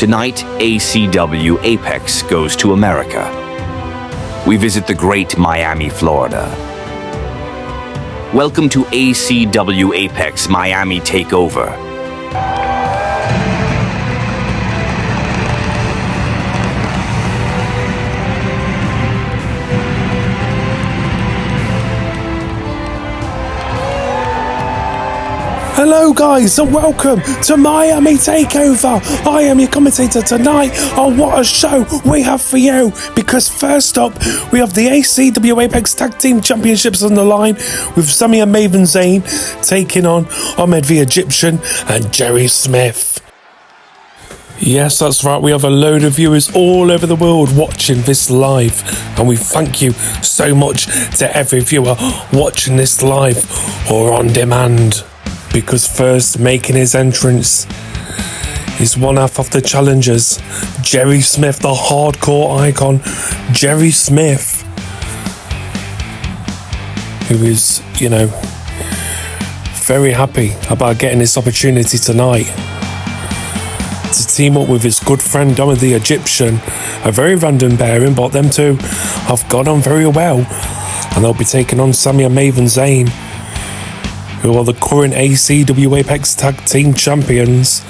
Tonight, ACW Apex goes to America. We visit the great Miami, Florida. Welcome to ACW Apex Miami Takeover. Hello guys and welcome to Miami Takeover. I am your commentator tonight. Oh, what a show we have for you, because first up we have the ACW Apex Tag Team Championships on the line with Sami and Maven Zayne taking on Ahmed the Egyptian and Jerry Smith. Yes, that's right, we have a load of viewers all over the world watching this live, and we thank you so much to every viewer watching this live or on demand. Because first making his entrance is one half of the challengers, Jerry Smith, the hardcore icon, Jerry Smith, who is, very happy about getting this opportunity tonight to team up with his good friend Ahmed the Egyptian. A very random pairing, but them two have gone on very well, and they'll be taking on Sami and Maven Zayne, who are the current ACW Apex Tag Team Champions.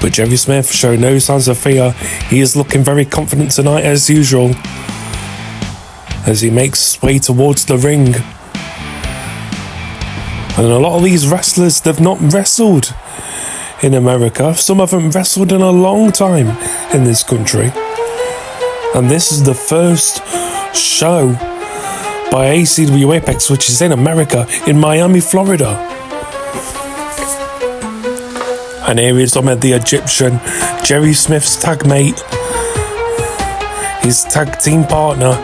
But Jerry Smith showed no signs of fear. He is looking very confident tonight as usual, as he makes his way towards the ring. And a lot of these wrestlers, they've not wrestled in America. Some haven't wrestled in a long time in this country. And this is the first show by ACW Apex, which is in America, in Miami, Florida. And here is Ahmed the Egyptian, Jerry Smith's tag mate, his tag team partner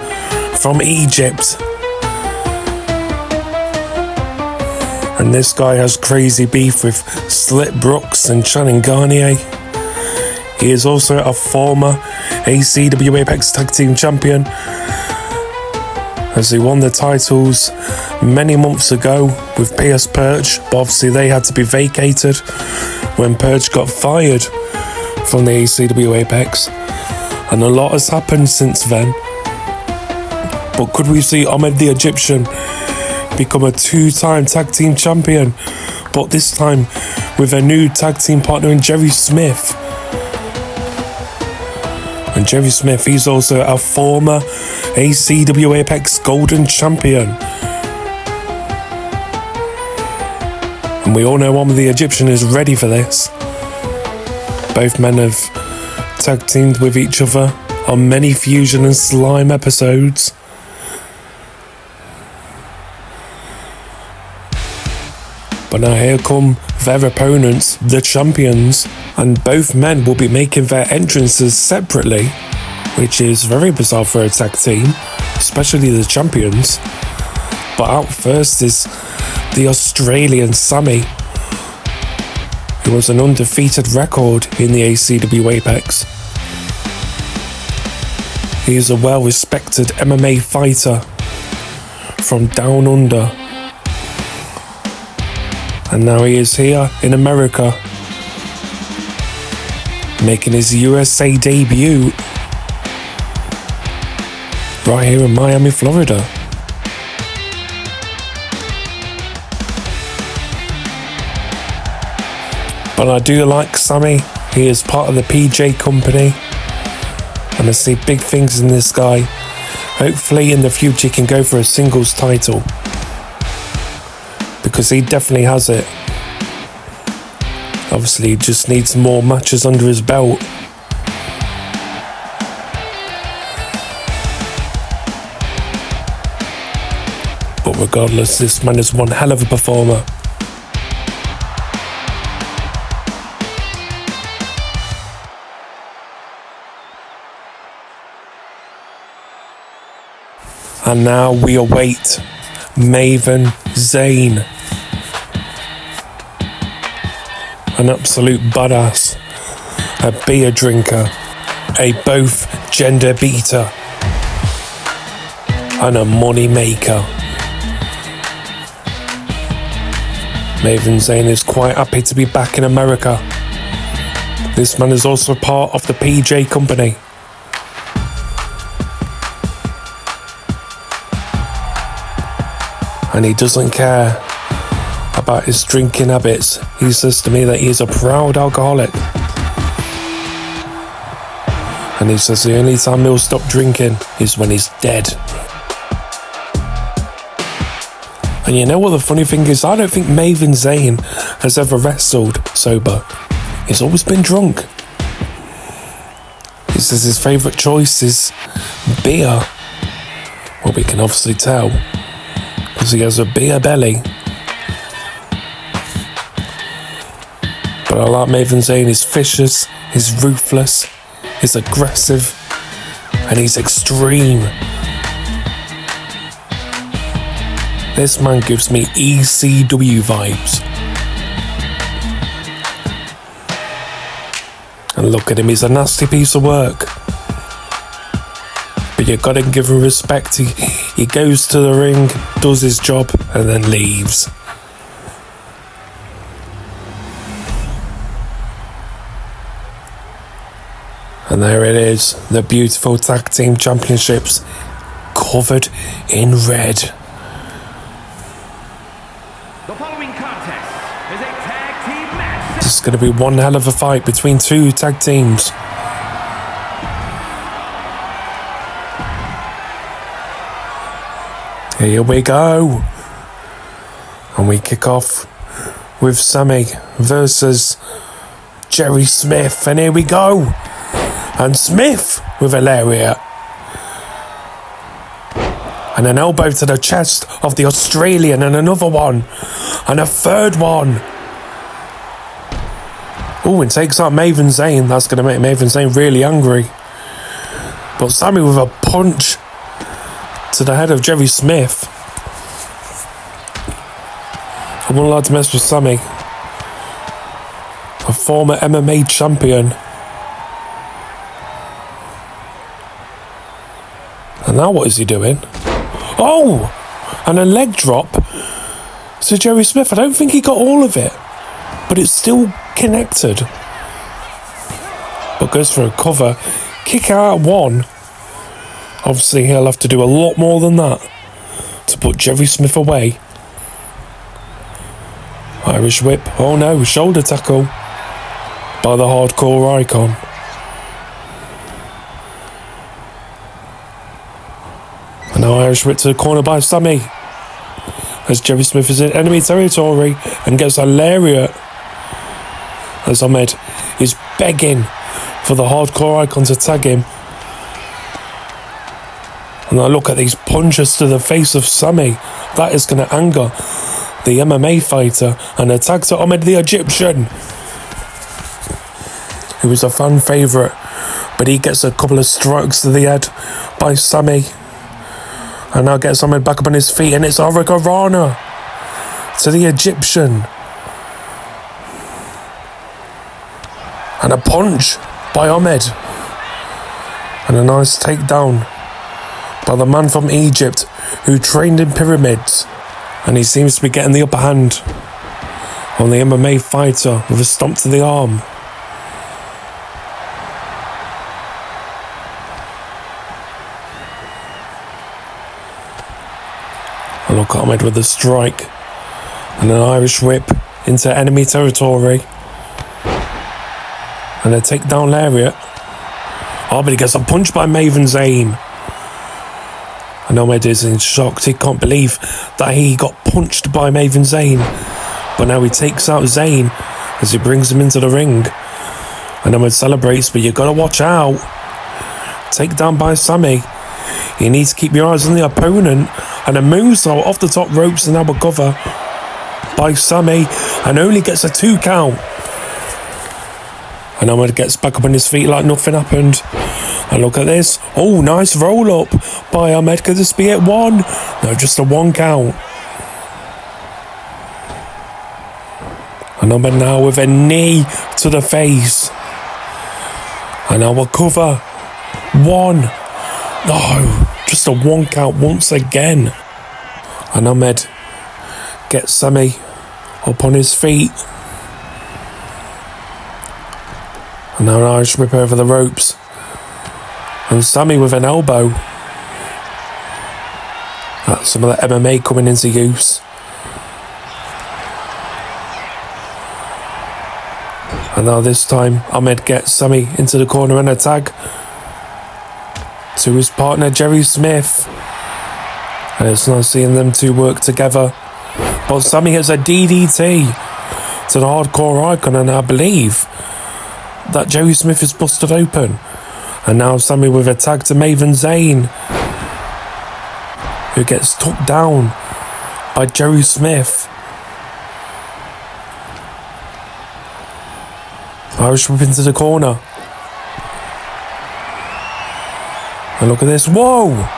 from Egypt. And this guy has crazy beef with Slit Brooks and Channing Garnier. He is also a former ACW Apex Tag Team Champion, as he won the titles many months ago with Pierce Perch, but obviously they had to be vacated when Perch got fired from the ACW Apex, and a lot has happened since then. But could we see Ahmed the Egyptian become a two-time tag team champion, but this time with a new tag team partner in Jerry Smith? And Jerry Smith, he's also a former ACW Apex Golden Champion. And we all know Ahmed the Egyptian is ready for this. Both men have tag teamed with each other on many Fusion and Slime episodes. But now here come their opponents, the champions, and both men will be making their entrances separately, which is very bizarre for a tag team, especially the champions. But out first is the Australian Sami, who has an undefeated record in the ACW Apex. He is a well-respected MMA fighter from down under. And now he is here in America, making his USA debut right here in Miami, Florida. But I do like Sami. He is part of the PJ company, and I see big things in this guy. Hopefully in the future he can go for a singles title, because he definitely has it. Obviously, he just needs more matches under his belt. But regardless, this man is one hell of a performer. And now we await Maven Zayne. An absolute badass, a beer drinker, a both gender beater, and a money maker. Maven Zayne is quite happy to be back in America, This man is also part of the PJ company. And he doesn't care about his drinking habits. He says to me that he's a proud alcoholic. And he says the only time he'll stop drinking is when he's dead. And you know what the funny thing is? I don't think Maven Zayne has ever wrestled sober. He's always been drunk. He says his favourite choice is beer. Well, we can obviously tell, because he has a beer belly. But I like Maven Zayne. He's vicious, he's ruthless, he's aggressive, and he's extreme. This man gives me ECW vibes. And look at him, he's a nasty piece of work. But you gotta give him respect. He goes to the ring, does his job, and then leaves. And there it is, the beautiful tag team championships, covered in red. The following contest is a tag team match. This is going to be one hell of a fight between two tag teams. Here we go. And we kick off with Sami versus Jerry Smith. And here we go. And Smith with a lariat. And an elbow to the chest of the Australian, and another one. And a third one. Oh, and takes out Maven Zayne. That's going to make Maven Zayne really angry. But Sami with a punch to the head of Jerry Smith. I'm not allowed to mess with Sami. A former MMA champion. And now what is he doing? Oh! And a leg drop to Jerry Smith. I don't think he got all of it, but it's still connected. But goes for a cover. Kick out one. Obviously he'll have to do a lot more than that to put Jerry Smith away. Irish whip. Oh no, shoulder tackle by the hardcore icon. And now Irish whip to the corner by Sami, as Jerry Smith is in enemy territory and gets a lariat, as Ahmed is begging for the hardcore icon to tag him. And now look at these punches to the face of Sami. That is going to anger the MMA fighter. And a tag to Ahmed the Egyptian, who was a fan favourite, but he gets a couple of strikes to the head by Sami. And now gets Ahmed back up on his feet, and it's Roania to the Egyptian. And a punch by Ahmed. And a nice takedown by the man from Egypt who trained in pyramids. And he seems to be getting the upper hand on the MMA fighter with a stomp to the arm. And look at Ahmed with a strike and an Irish whip into enemy territory. And a takedown lariat. Oh, but he gets a punch by Maven Zayne. And Ahmed is in shock. He can't believe that he got punched by Maven Zayne. But now he takes out Zayne as he brings him into the ring. And Ahmed celebrates, but you gotta watch out. Takedown by Sami. You need to keep your eyes on the opponent. And a moonsault off the top ropes, and now a cover by Sami, and only gets a 2 count. And Ahmed gets back up on his feet like nothing happened. And look at this. Oh, nice roll up by Ahmed. Could this be it? 1? No, just a 1 count. And Ahmed now with a knee to the face. And now a cover. 1. No, just a 1 count once again. And Ahmed gets Sami up on his feet. And now an Irish whip over the ropes. And Sami with an elbow. That's some of the MMA coming into use. And now this time, Ahmed gets Sami into the corner and a tag to his partner, Jerry Smith. And it's nice seeing them two work together. But Sami hits a DDT to the hardcore icon, and I believe that Jerry Smith is busted open. And now Sami with a tag to Maven Zayne, who gets took down by Jerry Smith. Irish whip into the corner. And look at this. Whoa!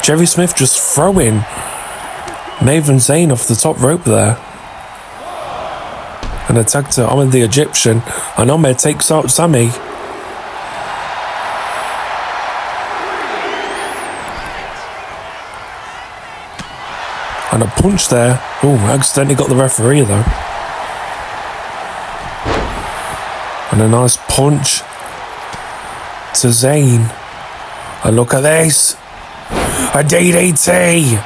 Jerry Smith just throwing Maven Zayne off the top rope there. And a tag to Ahmed the Egyptian. And Ahmed takes out Sami. And a punch there. Oh, accidentally got the referee though. And a nice punch to Zayne. And look at this. A DDT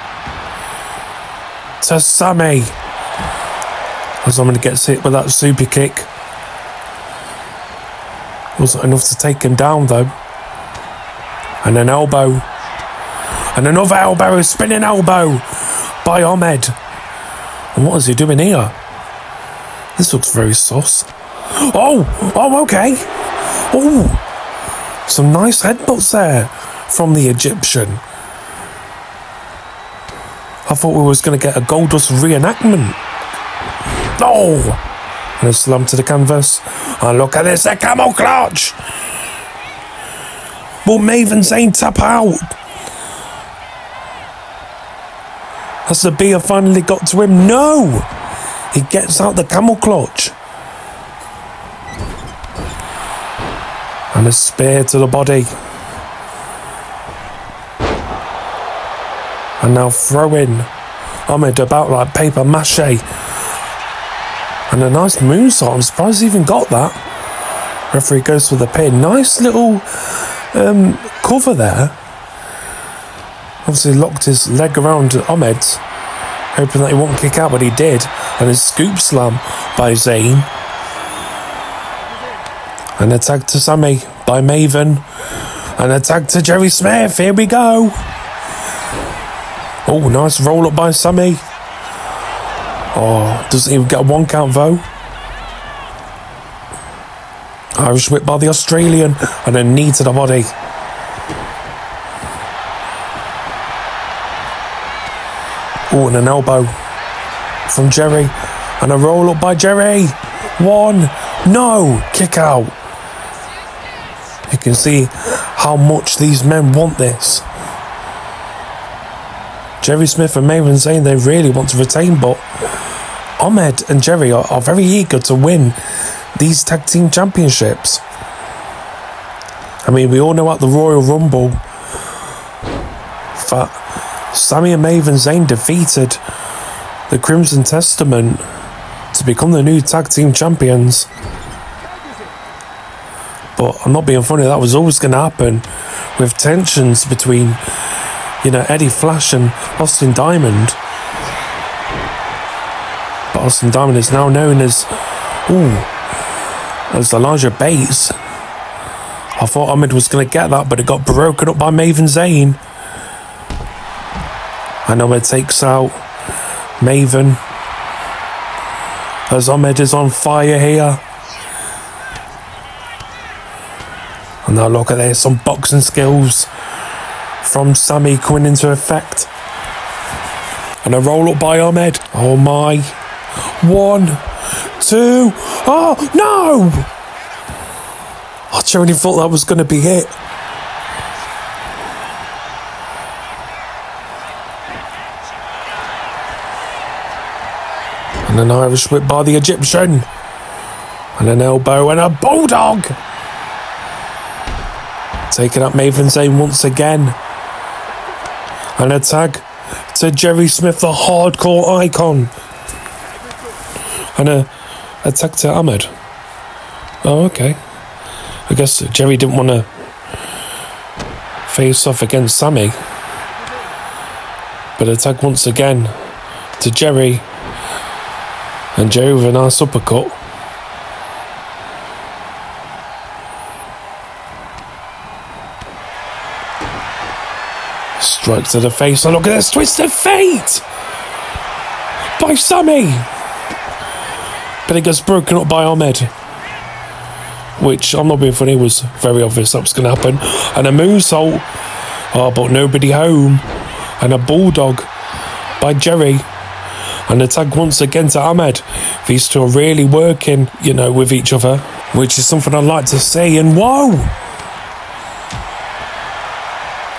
to Sami. As Ahmed gets hit with that super kick. Wasn't enough to take him down though. And an elbow. And another elbow, a spinning elbow by Ahmed. And what is he doing here? This looks very sus. Oh, okay. Oh, some nice headbutts there from the Egyptian. I thought we was going to get a Goldust reenactment. Oh, and a slam to the canvas. And look at this, a camel clutch. Will Maven Zayne tap out? Has the beer finally got to him? No! He gets out the camel clutch. And a spear to the body. And now throwing Ahmed about like paper mache. And a nice moonsault. I'm surprised he even got that. Referee goes for the pin. Nice little cover there. Obviously locked his leg around Ahmed's, hoping that he won't kick out, but he did. And a scoop slam by Zayne. And a tag to Sami by Maven. And a tag to Jerry Smith. Here we go. Oh, nice roll up by Sami. Oh, doesn't even get a 1 count though. Irish whip by the Australian. And a knee to the body. Oh, and an elbow from Jerry. And a roll up by Jerry. 1. No. Kick out. You can see how much these men want this. Jerry Smith and Maven Zayne, they really want to retain, but Ahmed and Jerry are very eager to win these tag team championships. I mean, we all know at the Royal Rumble that Sami and Maven Zayne defeated the Crimson Testament to become the new tag team champions. But I'm not being funny, that was always going to happen with tensions between, Eddie Flash and Austin Diamond. But Austin Diamond is now known as Elijah Bates. I thought Ahmed was going to get that, but it got broken up by Maven Zayne. And Ahmed takes out Maven. As Ahmed is on fire here. And now look at this, some boxing skills from Sami coming into effect. And a roll up by Ahmed. Oh my. 1, 2. Oh no! I genuinely thought that was going to be it. And an Irish whip by the Egyptian. And an elbow and a bulldog. Taking up Maven Zayne once again. And a tag to Jerry Smith, the hardcore icon. And a tag to Ahmed. Oh, okay. I guess Jerry didn't want to face off against Sami. But attack once again to Jerry. And Jerry with a nice uppercut. Strike to the face. And look at this twist of fate by Sami. But it gets broken up by Ahmed. Which, I'm not being funny, was very obvious that was going to happen. And a moonsault. Oh, but nobody home. And a bulldog by Jerry. And a tag once again to Ahmed. These two are really working, you know, with each other. Which is something I'd like to see. And whoa!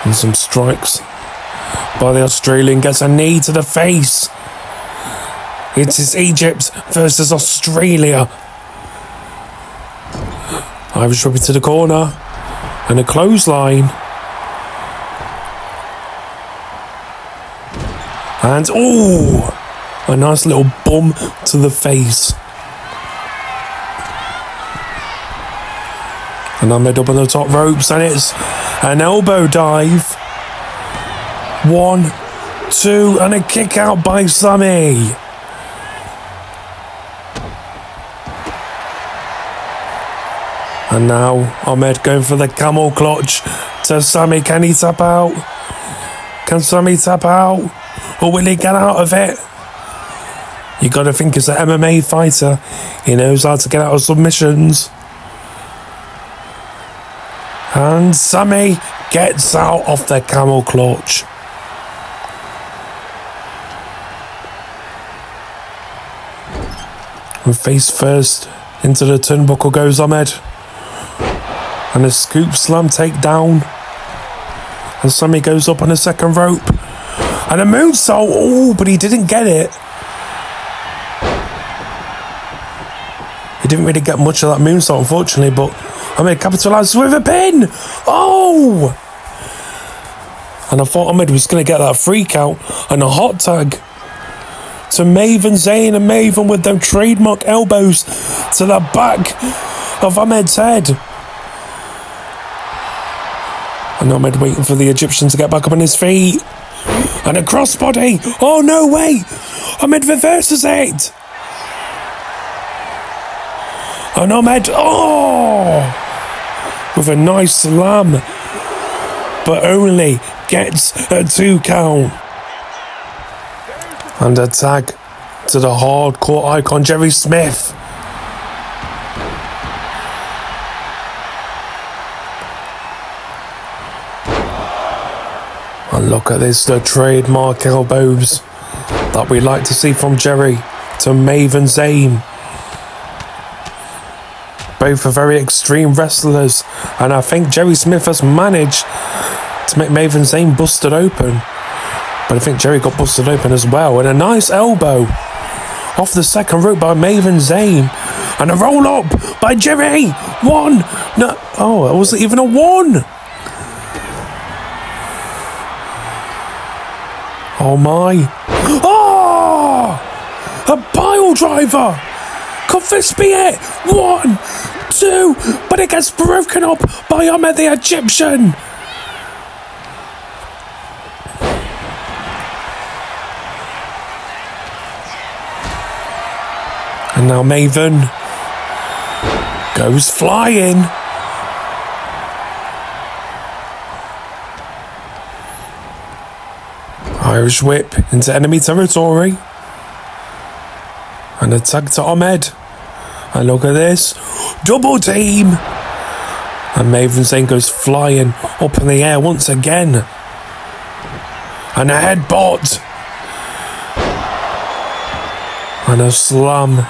And some strikes by the Australian. Gets a knee to the face. It is Egypt versus Australia. Irish whip to the corner. And a clothesline. And, oh! A nice little bum to the face. And Ahmed up on the top ropes. And it's an elbow dive. 1, 2, and a kick out by Sami. And now Ahmed going for the camel clutch to Sami. Can he tap out? Can Sami tap out? Or will he get out of it? You got to think as an MMA fighter, he knows how to get out of submissions. And Sami gets out of the camel clutch. And face first into the turnbuckle goes Ahmed. And a scoop slam takedown. And Sami goes up on the second rope. And a moonsault. Oh, but he didn't get it. He didn't really get much of that moonsault, unfortunately, but Ahmed capitalised with a pin. Oh! And I thought Ahmed was going to get that free count and a hot tag to Maven, Zayne, and Maven with them trademark elbows to the back of Ahmed's head. And Ahmed waiting for the Egyptian to get back up on his feet. And a crossbody. Oh, no way. Ahmed reverses it. And Ahmed, with a nice slam. But only gets a 2 count. And a tag to the hardcore icon, Jerry Smith. And look at this, the trademark elbows that we like to see from Jerry to Maven Zayne. Both are very extreme wrestlers, and I think Jerry Smith has managed to make Maven Zayne busted open. But I think Jerry got busted open as well. And a nice elbow off the second rope by Maven Zayne. And a roll up by Jerry. 1. No. Oh, it wasn't even a 1. Oh my. Oh! A pile driver. Could this be it? 1, 2. But it gets broken up by Ahmed the Egyptian. And now Maven goes flying. Irish whip into enemy territory. And a tag to Ahmed. And look at this. Double team. And Maven Zayne goes flying up in the air once again. And a headbutt. And a slam.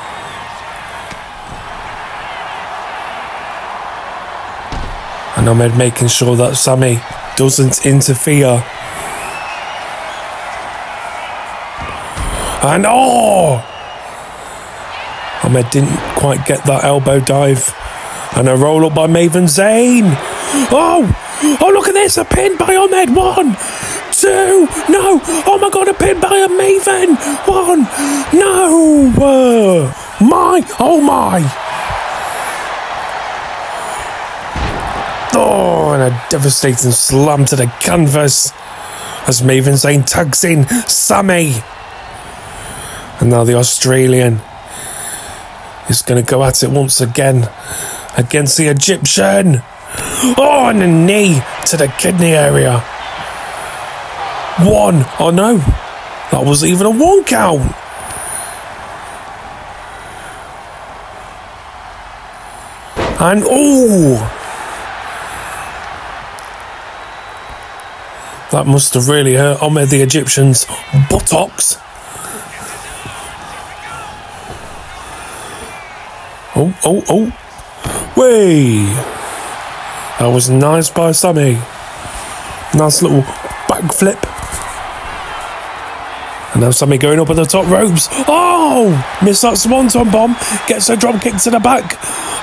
And Ahmed making sure that Sami doesn't interfere. And Ahmed didn't quite get that elbow dive. And a roll up by Maven Zayne. Oh, look at this, a pin by Ahmed. 1, 2, no. Oh my God, a pin by a Maven. 1, no. Oh my. Oh, and a devastating slam to the canvas as Maven Zayne tugs in Sami. And now the Australian is going to go at it once again against the Egyptian. Oh, and a knee to the kidney area. 1. Oh no, that wasn't even a 1 count. And oh, that must have really hurt Ahmed the Egyptian's buttocks. Oh. Way. That was nice by Sami. Nice little backflip. And now Sami going up at the top ropes. Oh! Missed that swanton bomb. Gets a drop kick to the back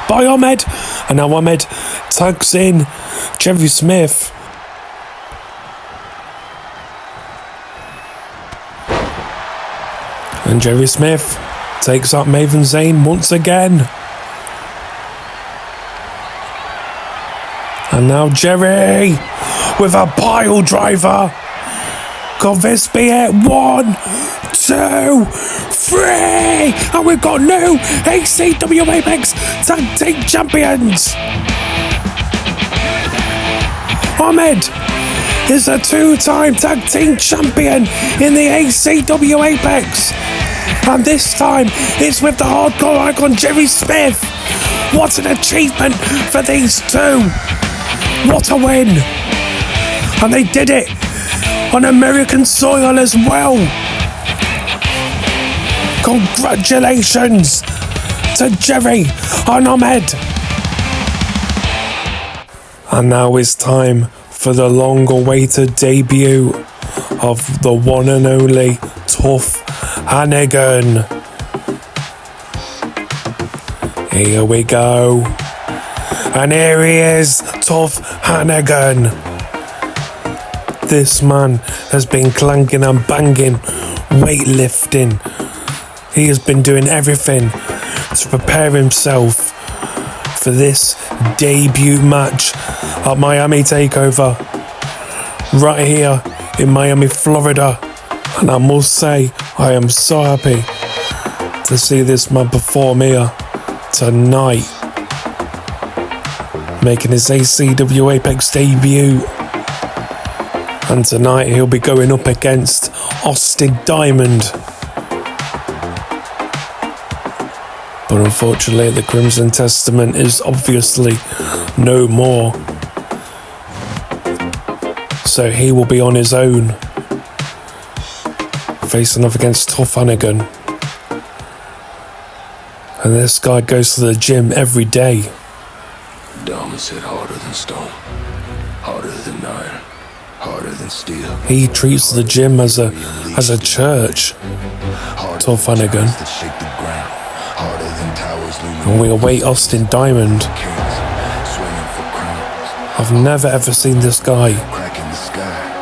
by Ahmed. And now Ahmed tags in Jerry Smith. And Jerry Smith takes out Maven Zayne once again. And now Jerry with a pile driver. Could this be it? 1, 2, 3. And we've got new ACW Apex Tag Team Champions. Ahmed is a 2-time Tag Team Champion in the ACW Apex. And this time it's with the hardcore icon Jerry Smith. What an achievement for these two. What a win. And they did it on American soil as well. Congratulations to Jerry and Ahmed. And now it's time for the long-awaited debut of the one and only Tuff Hannigan. Here we go. And here he is, Tuff Hannigan. This man has been clanking and banging, weightlifting. He has been doing everything to prepare himself for this debut match at Miami Takeover, right here in Miami, Florida. And I must say, I am so happy to see this man perform here tonight, making his ACW Apex debut. And tonight he'll be going up against Austin Diamond. But unfortunately the Crimson Testament is obviously no more. So he will be on his own, facing off against Tuff Hannigan. And this guy goes to the gym every day. Diamonds hit harder than stone, harder than iron, harder than steel. He treats the gym as a church, Tuff Hannigan. And we await Austin Diamond. I've never ever seen this guy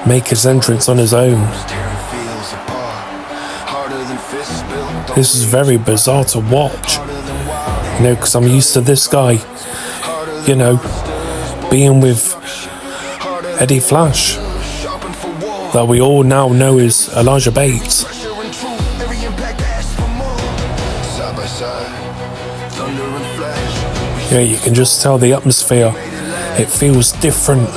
make his entrance on his own. This is very bizarre to watch, you know, because I'm used to this guy, you know, being with Eddie Flash, that we all now know is Elijah Bates. Yeah, you can just tell the atmosphere, it feels different.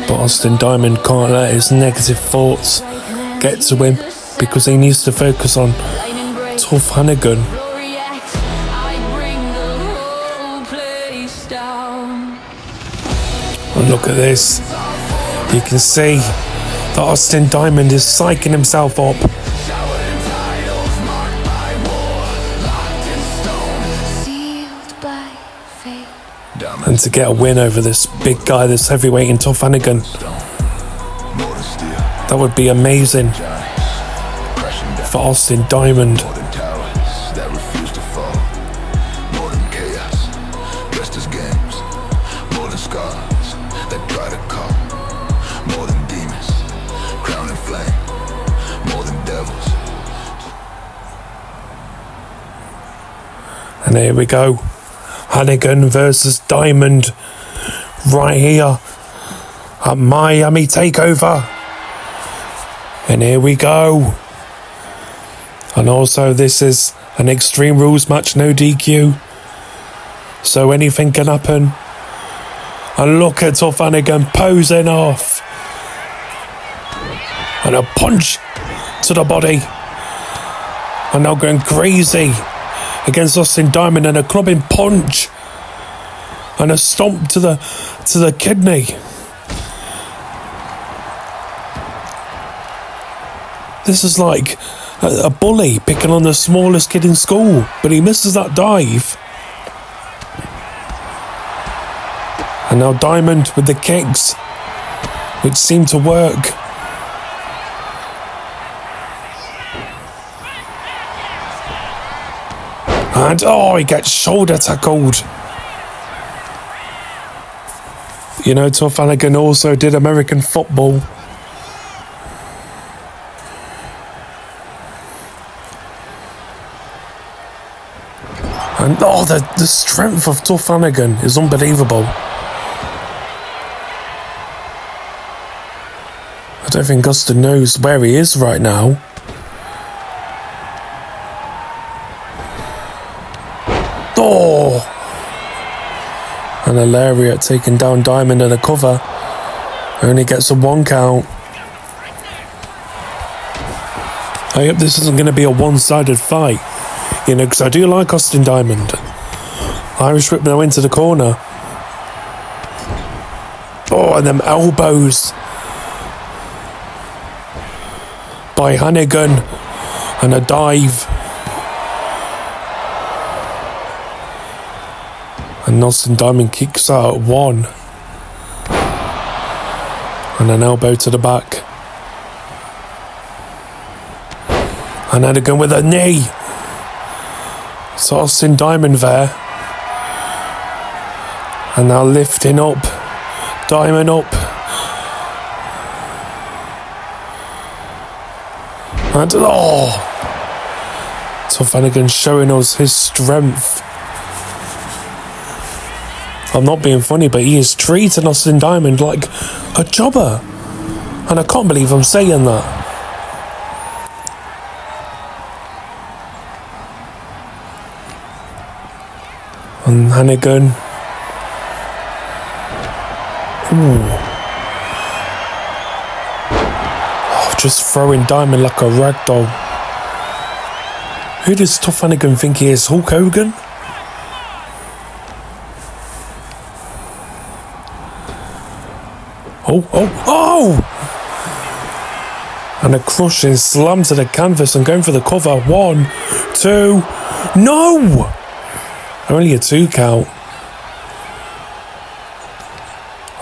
But Austin Diamond can't let his negative thoughts get to him, because he needs to focus on Tuff Hannigan. And look at this. You can see that Austin Diamond is psyching himself up. And to get a win over this big guy, this heavyweight in Tuff Hannigan, that would be amazing for Austin Diamond. here we go. Hannigan versus Diamond. Right here at Miami Takeover. And here we go. And also this is an Extreme Rules match, no DQ. So anything can happen. And look at Tuff Hannigan posing off. And a punch to the body. And now going crazy against Austin Diamond, and a clubbing punch. And a stomp to the kidney. This is like a bully picking on the smallest kid in school, but he misses that dive. And now Diamond with the kicks, which seem to work. And oh, he gets shoulder tackled. You know, Tuff Hannigan also did American football. And oh, the strength of Tuff Hannigan is unbelievable. I don't think Austin knows where he is right now. Oh! And a lariat taking down Diamond in a cover. Only gets a 1 count. I hope this isn't going to be a one-sided fight. You know, because I do like Austin Diamond. Irish whip now into the corner. Oh, and them elbows by Hannigan. And a dive. And Austin Diamond kicks out at 1. And an elbow to the back. And Hannigan with a knee. So Austin Diamond there. And now lifting up. Diamond up. And oh! Tuff Hannigan showing us his strength. I'm not being funny, but he is treating Austin Diamond like a jobber. And I can't believe I'm saying that. And Hannigan. Ooh. Oh, just throwing Diamond like a ragdoll. Who does Tuff Hannigan think he is? Hulk Hogan? Oh! And a crushing slam to the canvas and going for the cover. 1, 2, no! Only a 2 count.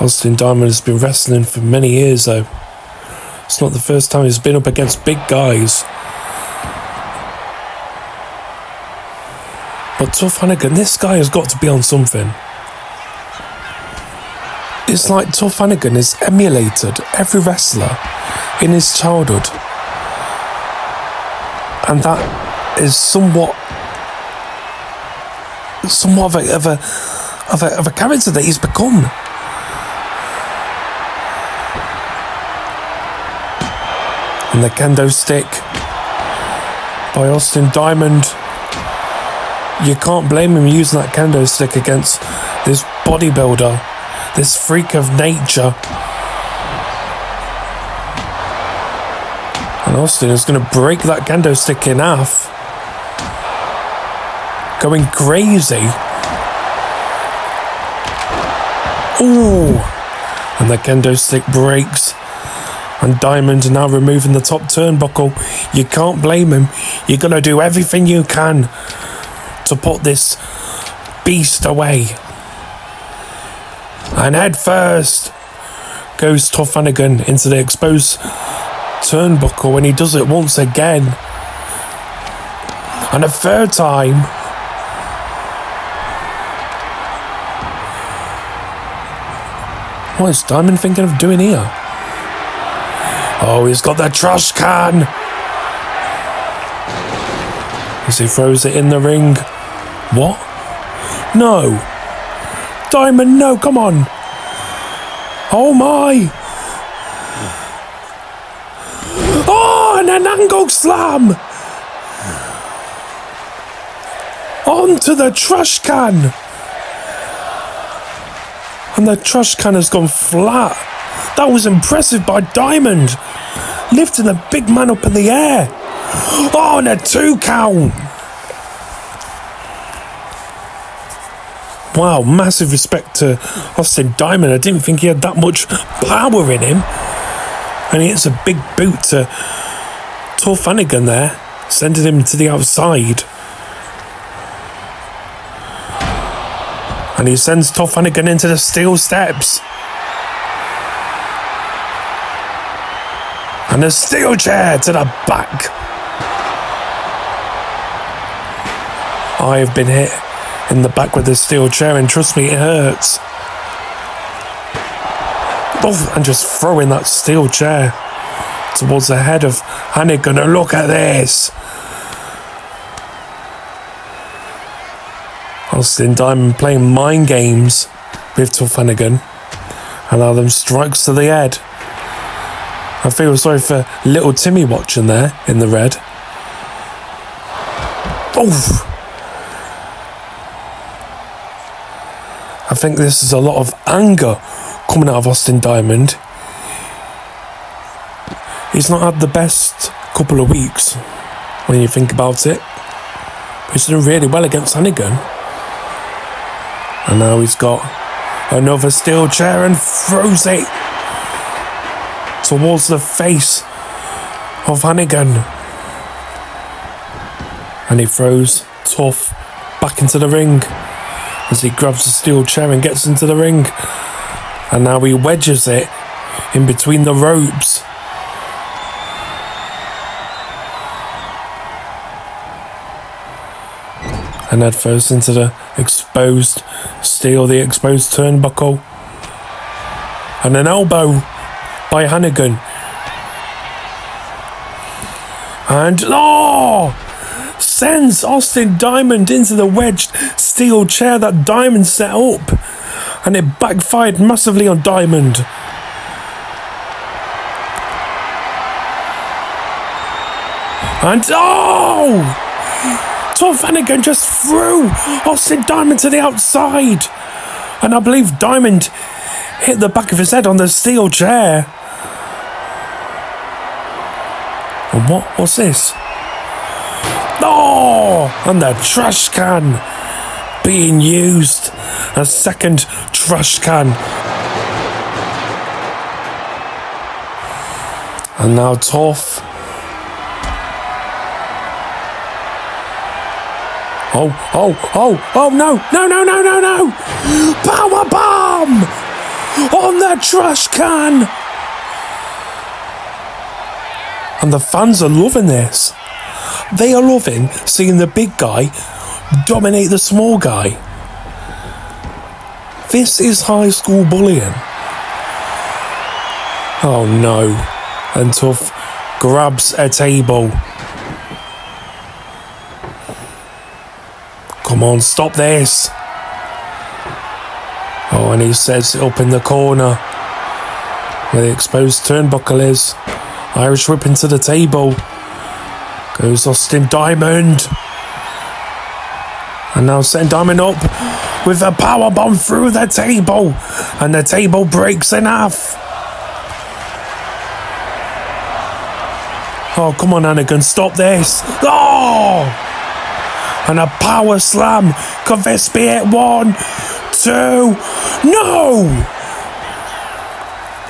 Austin Diamond has been wrestling for many years though. It's not the first time he's been up against big guys. But Tuff Hannigan, this guy has got to be on something. It's like Tuff Hannigan has emulated every wrestler in his childhood. And that is somewhat of a character that he's become. And the kendo stick by Austin Diamond. You can't blame him using that kendo stick against this bodybuilder, this freak of nature. And Austin is going to break that kendo stick in half. Going crazy. Ooh! And the kendo stick breaks. And Diamond now removing the top turnbuckle. You can't blame him. You're going to do everything you can to put this beast away. And head first goes Tuff Hannigan into the exposed turnbuckle, and he does it once again. And a third time. What is Diamond thinking of doing here? Oh, he's got the trash can. As he throws it in the ring. What? No. Diamond, no, come on. Oh my. Oh, and an angle slam. Onto the trash can. And the trash can has gone flat. That was impressive by Diamond. Lifting the big man up in the air. Oh, and a 2 count. Wow, massive respect to Austin Diamond. I didn't think he had that much power in him. And he hits a big boot to Tuff Hannigan there, sending him to the outside. And he sends Tuff Hannigan into the steel steps. And a steel chair to the back. I have been hit in the back with a steel chair, and trust me, it hurts. Oh, and just throwing that steel chair towards the head of Hannigan. And look at this. Austin Diamond playing mind games with Tuff Hannigan. Allow them strikes to the head. I feel sorry for little Timmy watching there in the red. Oh! I think this is a lot of anger coming out of Austin Diamond. He's not had the best couple of weeks when you think about it. He's done really well against Hannigan. And now he's got another steel chair and throws it towards the face of Hannigan. And he throws Tuff back into the ring as he grabs the steel chair and gets into the ring. And now he wedges it in between the ropes. And head first into the exposed steel, the exposed turnbuckle. And an elbow by Hannigan. And sends Austin Diamond into the wedged steel chair that Diamond set up. And it backfired massively on Diamond. And Tuff Hannigan just threw Austin Diamond to the outside. And I believe Diamond hit the back of his head on the steel chair. And what's this? And the trash can being used. A second trash can. And now Tuff. Oh, no. Power bomb on the trash can. And the fans are loving this. They are loving seeing the big guy dominate the small guy. This is high school bullying. Oh no. And Tuff grabs a table. Come on, stop this. Oh, and he sets it up in the corner where the exposed turnbuckle is. Irish whip into the table. Goes Austin Diamond. And now setting Diamond up with a power bomb through the table. And the table breaks in half. Oh, come on, Hannigan, stop this. And a power slam. Could this be it? 1, 2. No!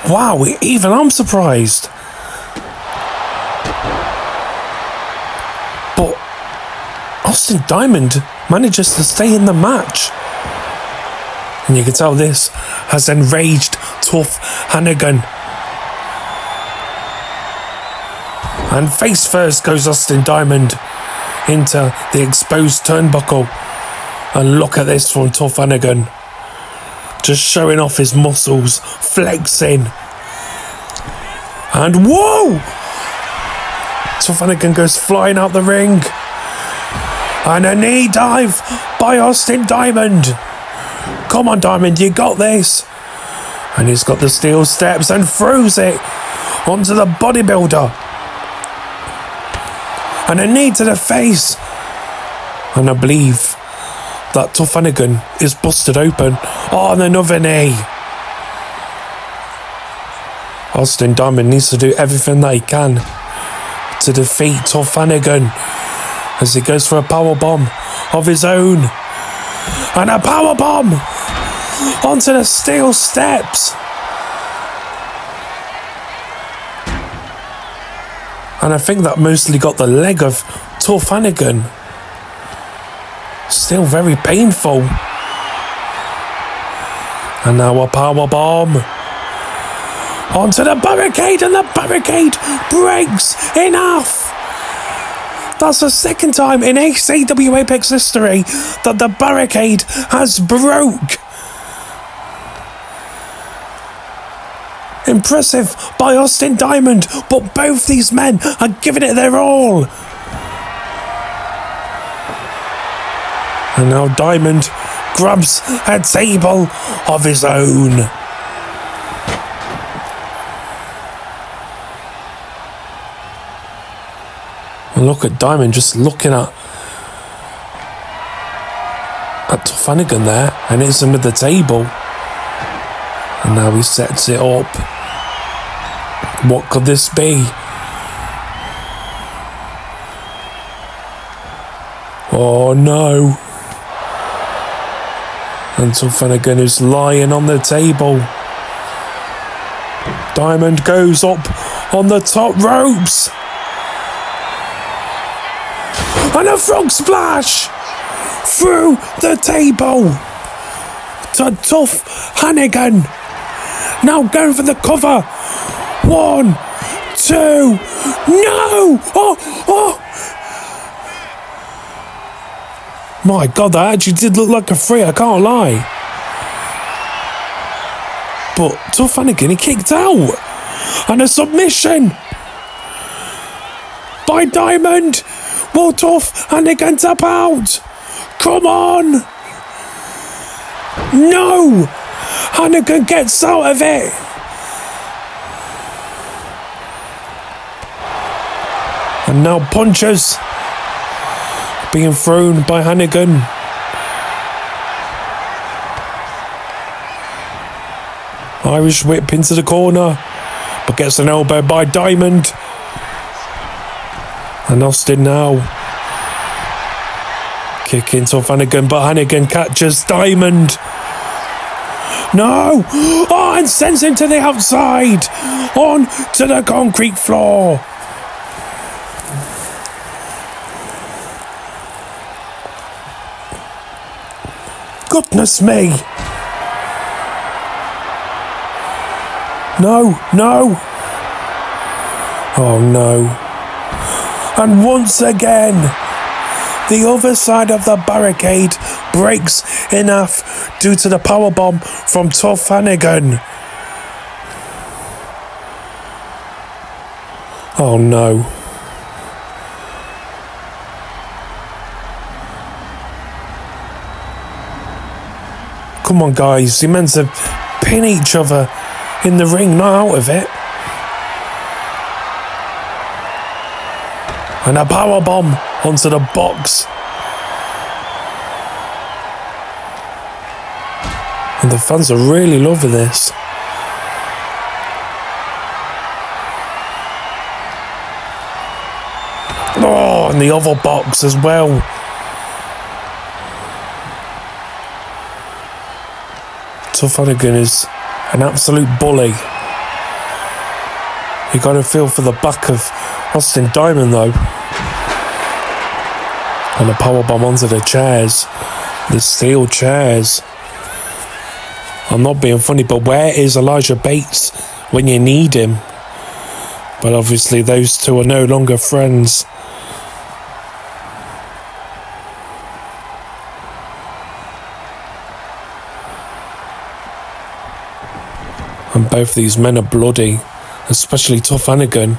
Wow, even I'm surprised. But Austin Diamond manages to stay in the match. And you can tell this has enraged Tuff Hannigan. And face first goes Austin Diamond into the exposed turnbuckle. And look at this from Tuff Hannigan. Just showing off his muscles, flexing. And whoa! Tuff Hannigan goes flying out the ring. And a knee dive by Austin Diamond. Come on, Diamond, you got this. And he's got the steel steps and throws it onto the bodybuilder. And a knee to the face. And I believe that Tuff Hannigan is busted open. Oh, and another knee. Austin Diamond needs to do everything that he can to defeat Tuff Hannigan as he goes for a powerbomb of his own. And a powerbomb onto the steel steps. And I think that mostly got the leg of Tuff Hannigan. Still very painful. And now a powerbomb onto the barricade, and the barricade breaks in half. That's the second time in ACW Apex history that the barricade has broke. Impressive by Austin Diamond, but both these men are giving it their all. And now Diamond grabs a table of his own. And look at Diamond just looking at Tuff Hannigan there, and it's under the table. And now he sets it up. What could this be? Oh no. And Tuff Hannigan is lying on the table. Diamond goes up on the top ropes. And a frog splash through the table to Tuff Hannigan. Now going for the cover. 1, 2, no! Oh! My God, that actually did look like a free, I can't lie. But Tuff Hannigan, he kicked out. And a submission by Diamond. Will Tuff Hannigan tap out? Come on! No! Hannigan gets out of it. And now punches being thrown by Hannigan. Irish whip into the corner, but gets an elbow by Diamond. And Austin now kicking Tuff Hannigan, but Hannigan catches Diamond. No! Oh, and sends him to the outside, on to the concrete floor. Goodness me! No! Oh no. And once again, the other side of the barricade breaks in half due to the powerbomb from Tuff Hannigan. Oh no. Come on guys, you meant to pin each other in the ring, not out of it. And a powerbomb onto the box. And the fans are really loving this. Oh, and the other box as well. Tuff Hannigan is an absolute bully. You got to feel for the back of Austin Diamond though. And a powerbomb onto the chairs. The steel chairs. I'm not being funny, but where is Elijah Bates when you need him? But obviously those two are no longer friends. And both these men are bloody, especially Tuff Hannigan,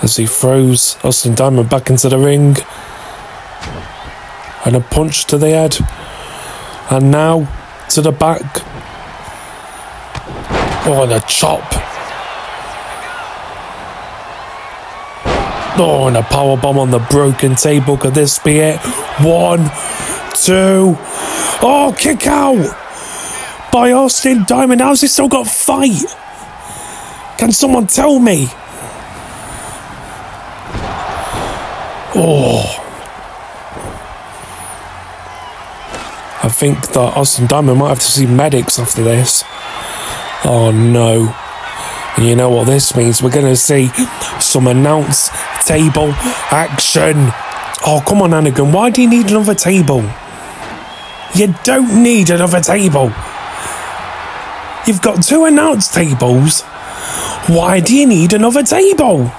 as he throws Austin Diamond back into the ring. And a punch to the head. And now to the back. Oh, and a chop. Oh, and a powerbomb on the broken table. Could this be it? 1, 2. Oh, kick out by Austin Diamond. How's he still got fight? Can someone tell me? Oh. I think that Austin Diamond might have to see medics after this. Oh no. And you know what this means? We're going to see some announce table action. Oh, come on, Hannigan. Why do you need another table? You don't need another table. You've got 2 announce tables. Why do you need another table?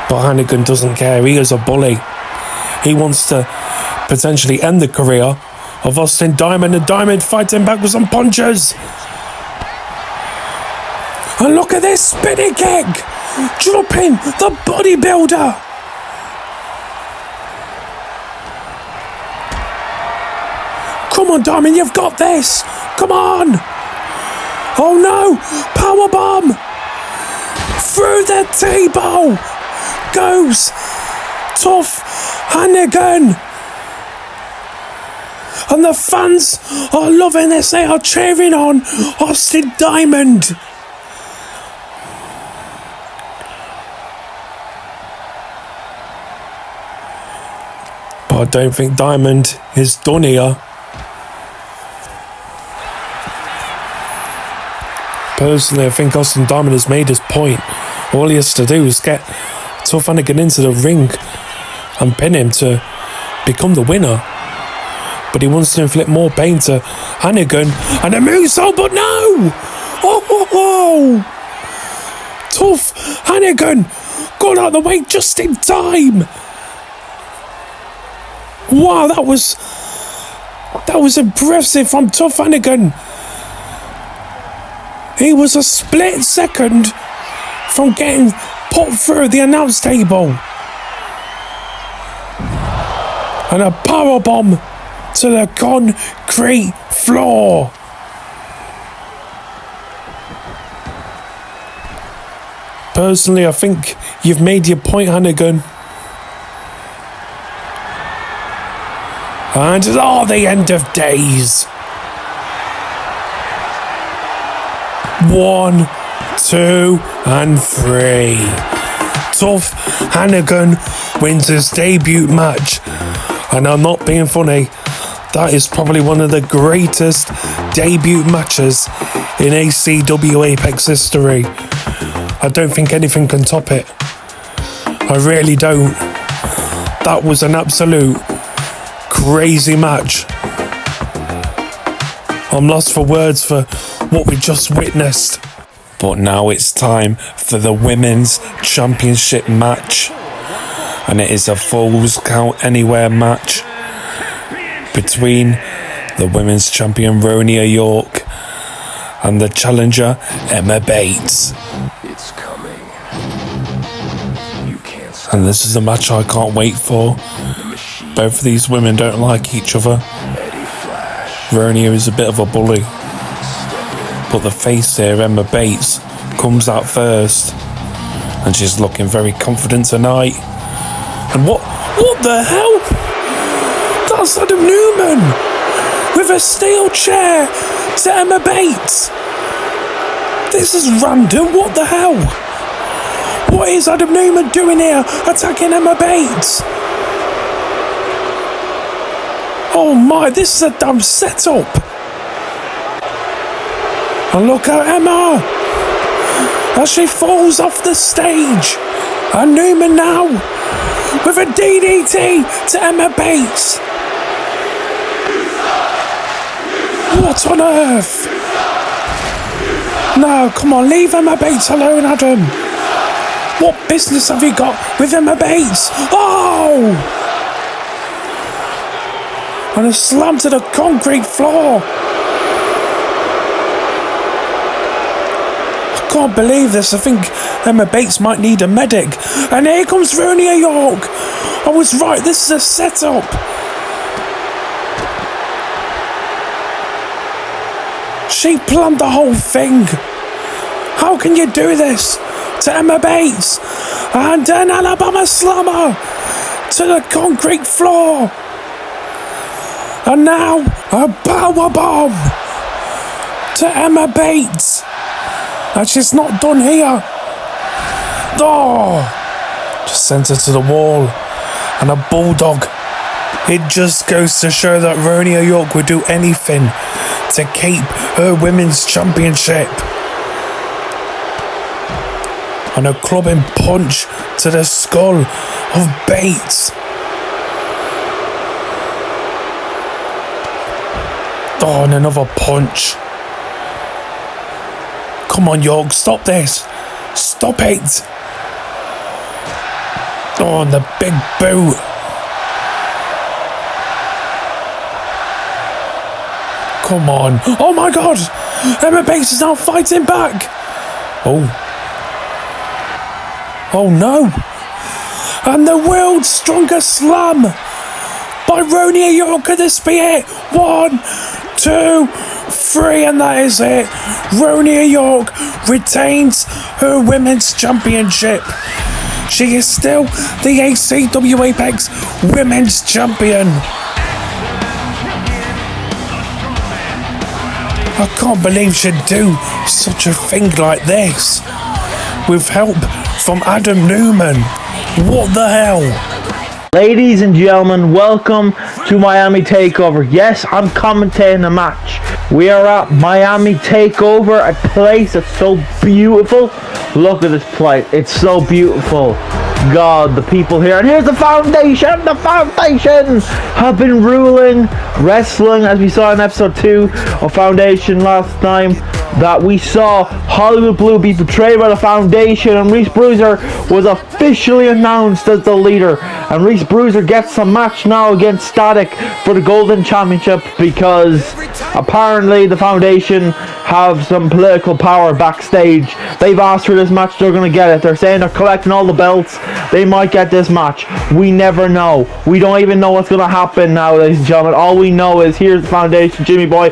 But Hannigan doesn't care. He is a bully. He wants to potentially end the career of Austin Diamond, and Diamond fighting back with some punches. And look at this spinning kick, dropping the bodybuilder. Come on, Diamond, you've got this. Come on. Oh no, powerbomb through the table goes Tuff Hannigan. And the fans are loving this. They are cheering on Austin Diamond. But I don't think Diamond is done here. Personally, I think Austin Diamond has made his point. All he has to do is get Tuff Hannigan into the ring and pin him to become the winner. But he wants to inflict more pain to Hannigan. And a moonsault, but no! Oh! Tuff Hannigan got out of the way just in time. Wow, that was impressive from Tuff Hannigan. He was a split second from getting put through the announce table. And a powerbomb to the concrete floor. Personally, I think you've made your point, Hannigan. And the end of days. 1, 2, and 3. Tuff Hannigan wins his debut match. And I'm not being funny. That is probably one of the greatest debut matches in ACW Apex history. I don't think anything can top it. I really don't. That was an absolute crazy match. I'm lost for words for what we just witnessed. But now it's time for the Women's Championship match. And it is a Falls Count Anywhere match between the Women's Champion Roania York and the challenger Emma Bates. It's coming. You can't stop. And this is a match I can't wait for. Both of these women don't like each other. Roania is a bit of a bully. But the face here, Emma Bates, comes out first. And she's looking very confident tonight. And what the hell? That's Adam Newman with a steel chair to Emma Bates. This is random. What the hell? What is Adam Newman doing here attacking Emma Bates? Oh my, this is a damn setup. And look at Emma as she falls off the stage. And Newman now with a DDT to Emma Bates. What on earth? No, come on, leave Emma Bates alone, Adam. What business have you got with Emma Bates? Oh! And a slam to the concrete floor. I can't believe this. I think Emma Bates might need a medic. And here comes Roania York. I was right, this is a setup. She planned the whole thing. How can you do this to Emma Bates? And an Alabama slammer to the concrete floor. And now a power bomb to Emma Bates. And she's not done here. Oh, just sent her to the wall. And a bulldog. It just goes to show that Roania York would do anything to keep her women's championship. And a clubbing punch to the skull of Bates. Oh, and another punch. Come on, York, stop this. Stop it. Oh, and the big boot. Come on. Oh my God. Emma Bates is now fighting back. Oh. Oh no. And the world's strongest slam by Roania York. Could this be it? 1, 2, 3, and that is it. Roania York retains her women's championship. She is still the ACW Apex Women's Champion. I can't believe she'd do such a thing like this with help from Adam Newman. What the hell? Ladies and gentlemen, welcome to Miami Takeover. Yes, I'm commentating the match. We are at Miami Takeover, a place that's so beautiful. Look at this place. It's so beautiful. God, the people here. And here's the foundation. The foundation have been ruling wrestling, as we saw in episode 2 of Foundation last time. That we saw Hollywood Blue be betrayed by the Foundation, and Reese Bruiser was officially announced as the leader. And Reese Bruiser gets a match now against Static for the Golden Championship, because apparently the Foundation have some political power backstage. They've asked for this match, they're going to get it. They're saying they're collecting all the belts. They might get this match. We never know. We don't even know what's going to happen now, ladies and gentlemen. All we know is here's the Foundation, Jimmy Boy,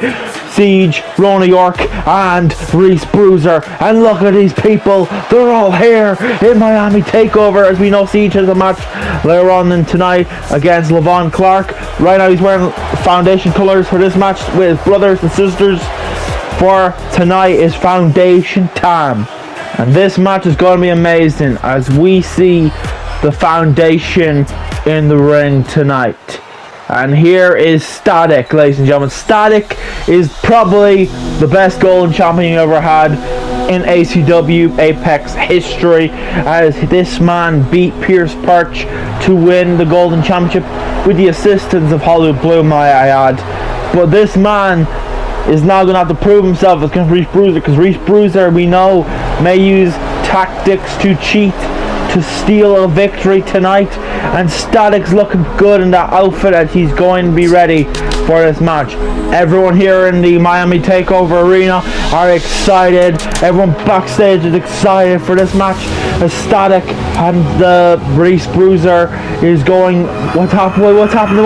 Siege, Roania York, and Reese Bruiser. And look at these people. They're all here in Miami Takeover. As we know, Siege has a match later on in tonight against Levon Clark. Right now he's wearing Foundation colours for this match with brothers and sisters. For tonight is Foundation time. And this match is going to be amazing as we see the Foundation in the ring tonight. And here is Static, ladies and gentlemen. Static is probably the best Golden Champion you ever had in ACW Apex history, as this man beat Pierce Perch to win the Golden Championship with the assistance of Hollywood Blue, might I add. But this man is now going to have to prove himself against Reese Bruiser, because Reese Bruiser, we know, may use tactics to cheat to steal a victory tonight. And Static's looking good in that outfit, as he's going to be ready for this match. Everyone here in the Miami Takeover arena are excited. Everyone backstage is excited for this match, as Static and the Reese Bruiser is going. What's happening? What's happening?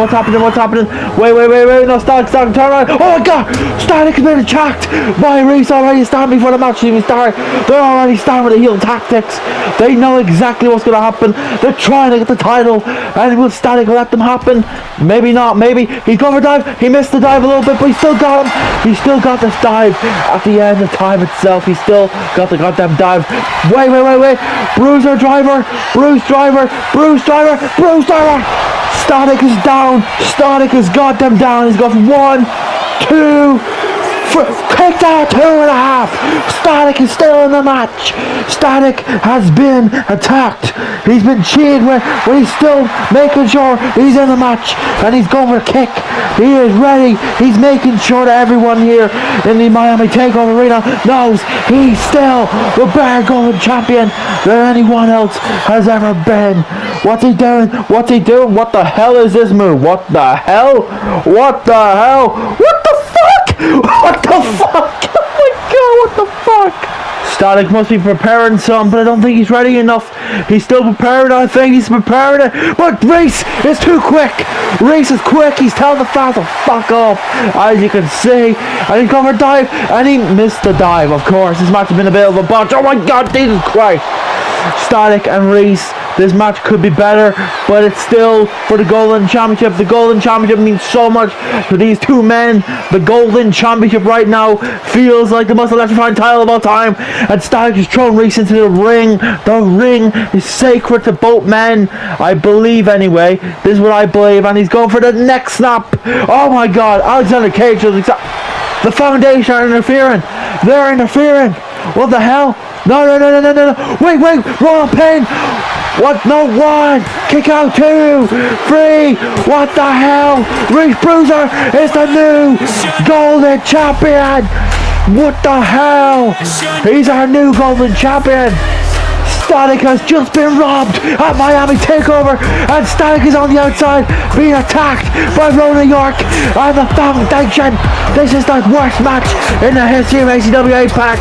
Wait, no, Static, turn around. Oh my God, Static has been attacked by Reese already. Starting before the match even started. They're already starting with the heel tactics. They know exactly what's going to happen. They're trying to get the title, and will Static let them happen? Maybe not, maybe. He's going for a dive. He missed the dive a little bit, but he still got him. He still got this dive at the end of time itself. He still got the goddamn dive. Wait. Bruiser driver. Static is down. Static is goddamn down. He's got 1, 2. Kicked out 2.5. Static is still in the match. Static has been attacked. He's been cheated with, but he's still making sure he's in the match, and he's going for a kick. He is ready. He's making sure that everyone here in the Miami Takeover arena knows he's still the bare Golden Champion that anyone else has ever been. What's he doing? What the hell is this move? What the hell? What the fuck? Oh my God, what the fuck? Stylez must be preparing some, but I don't think he's ready enough. He's still preparing, I think he's preparing it. But Reese is too quick. Reese is quick. He's telling the fans to fuck off, as you can see. And he's going for a dive, and he missed the dive, of course. This match has been a bit of a botch. Oh my god, Jesus Christ. Stylez and Reese, this match could be better, but it's still for the Golden Championship. The Golden Championship means so much to these two men. The Golden Championship right now feels like the most electrifying title of all time. And Stylez is throwing Reese into the ring. The ring is sacred to both men, I believe anyway. This is what I believe, and he's going for the neck snap. Oh my god, Alexander Cage is the Foundation are interfering. They're interfering. What the hell? No. Wait. Royal pin. What? No, 1. Kick out 2. 3. What the hell? Reese Bruiser is the new Golden Champion. What the hell? He's our new Golden Champion. Stylez has just been robbed at Miami Takeover, and Stylez is on the outside being attacked by Roania and the Foundation. This is the worst match in the history of ACW Apex.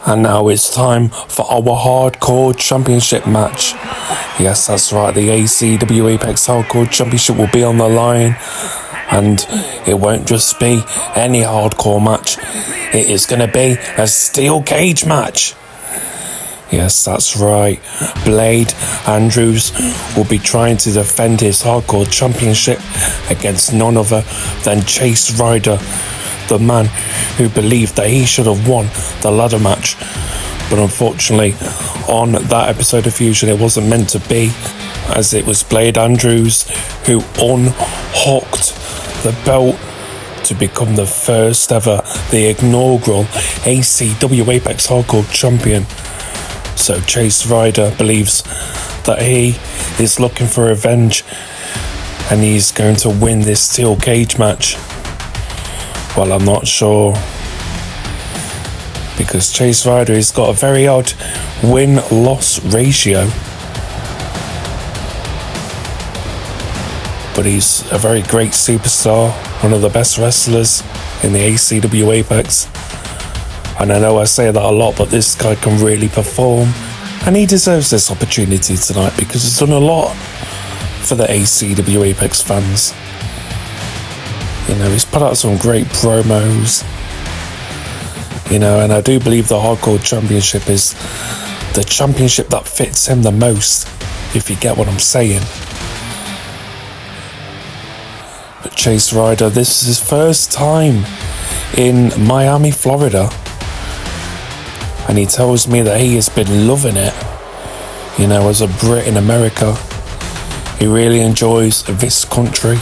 And now it's time for our Hardcore Championship match. Yes, that's right, the ACW Apex Hardcore Championship will be on the line. And it won't just be any hardcore match. It is going to be a steel cage match. Yes, that's right. Blade Andrews will be trying to defend his Hardcore Championship against none other than Chase Ryder, the man who believed that he should have won the ladder match. But unfortunately, on that episode of Fusion, it wasn't meant to be, as it was Blade Andrews who unhooked the belt to become the first ever, the inaugural ACW Apex Hardcore Champion. So Chase Ryder believes that he is looking for revenge, and he's going to win this steel cage match. Well, I'm not sure, because Chase Ryder has got a very odd win-loss ratio. But he's a very great superstar, one of the best wrestlers in the ACW Apex. And I know I say that a lot, but this guy can really perform, and he deserves this opportunity tonight because he's done a lot for the ACW Apex fans. You know, he's put out some great promos. You know, and I do believe the Hardcore Championship is the championship that fits him the most, if you get what I'm saying. But Chase Ryder, this is his first time in Miami, Florida. And he tells me that he has been loving it. You know, as a Brit in America, he really enjoys this country.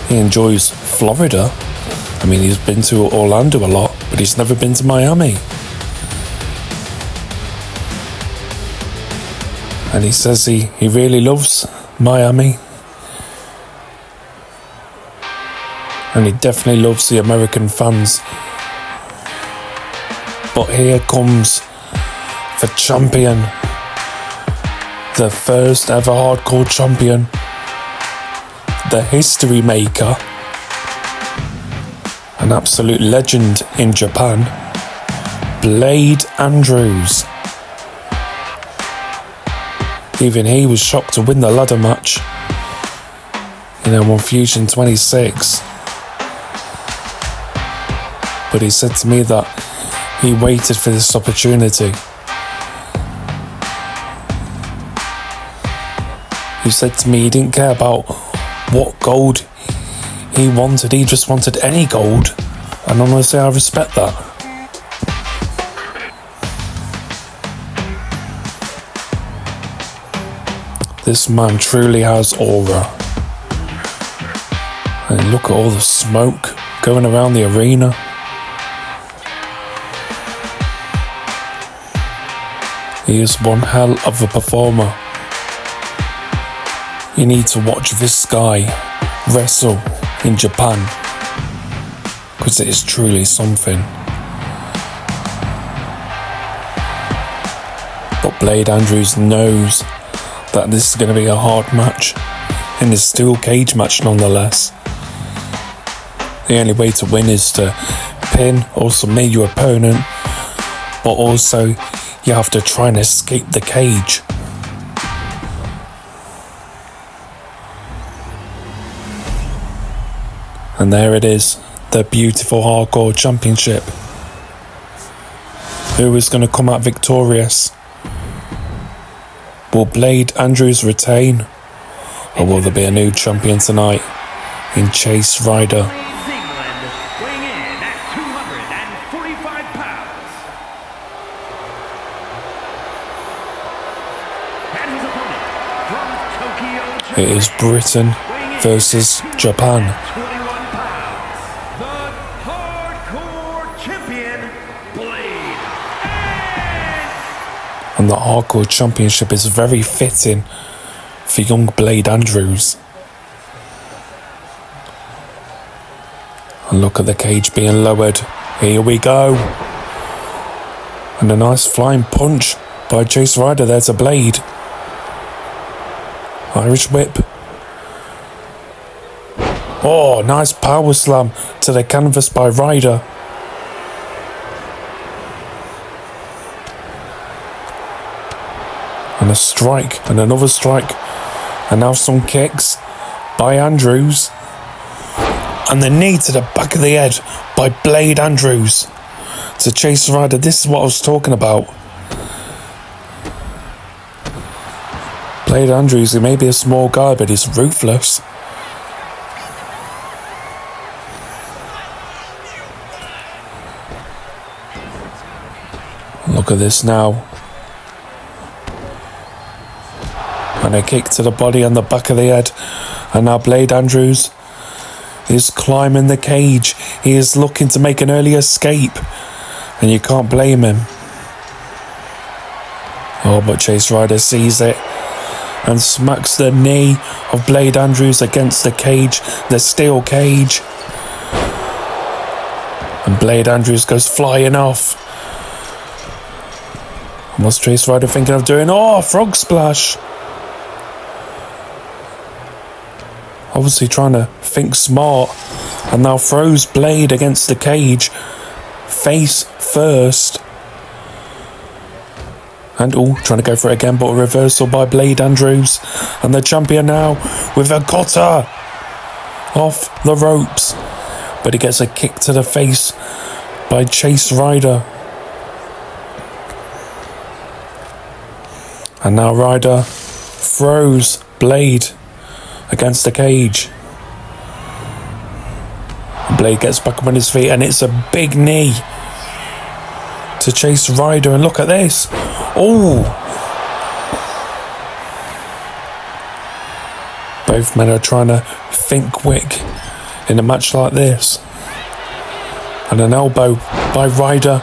He enjoys Florida. I mean, he's been to Orlando a lot, but he's never been to Miami. And he says he really loves Miami. And he definitely loves the American fans. But here comes the champion, the first ever hardcore champion, the history maker, an absolute legend in Japan, Blade Andrews. Even he was shocked to win the ladder match, you know, on Fusion 26. But he said to me that he waited for this opportunity. He said to me he didn't care about what gold he wanted, he just wanted any gold. And honestly, I respect that. This man truly has aura. And look at all the smoke going around the arena. He is one hell of a performer. You need to watch this guy wrestle in Japan, because it is truly something. But Blade Andrews knows that this is going to be a hard match, and a steel cage match nonetheless. The only way to win is to pin or submit your opponent, but also you have to try and escape the cage. And there it is, the beautiful Hardcore Championship. Who is going to come out victorious? Will Blade Andrews retain? Or will there be a new champion tonight in Chase Ryder? England, weighing in at 245 pounds. And his opponent from Tokyo, It is Britain versus Japan. 21 pounds. The Hardcore Champion, Blade. And the Hardcore Championship is very fitting for young Blade Andrews. And look at the cage being lowered. Here we go. And a nice flying punch by Chase Ryder there to Blade. Irish whip. Oh, nice power slam to the canvas by Ryder. And a strike, and another strike. And now some kicks by Andrews. And the knee to the back of the head by Blade Andrews to Chase Ryder. This is what I was talking about. Blade Andrews, he may be a small guy, but he's ruthless. Look at this now. And a kick to the body and the back of the head. And now Blade Andrews is climbing the cage. He is looking to make an early escape. And you can't blame him. Oh, but Chase Ryder sees it and smacks the knee of Blade Andrews against the cage, the steel cage. And Blade Andrews goes flying off. And what's Chase Ryder thinking of doing? Oh, frog splash. Obviously trying to think smart, and now throws Blade against the cage, face first. And trying to go for it again, but a reversal by Blade Andrews. And the champion now with a cutter off the ropes. But he gets a kick to the face by Chase Ryder. And now Ryder throws Blade against the cage. Blade gets back up on his feet, and it's a big knee to Chase Ryder. And look at this. Oh! Both men are trying to think quick in a match like this. And an elbow by Ryder.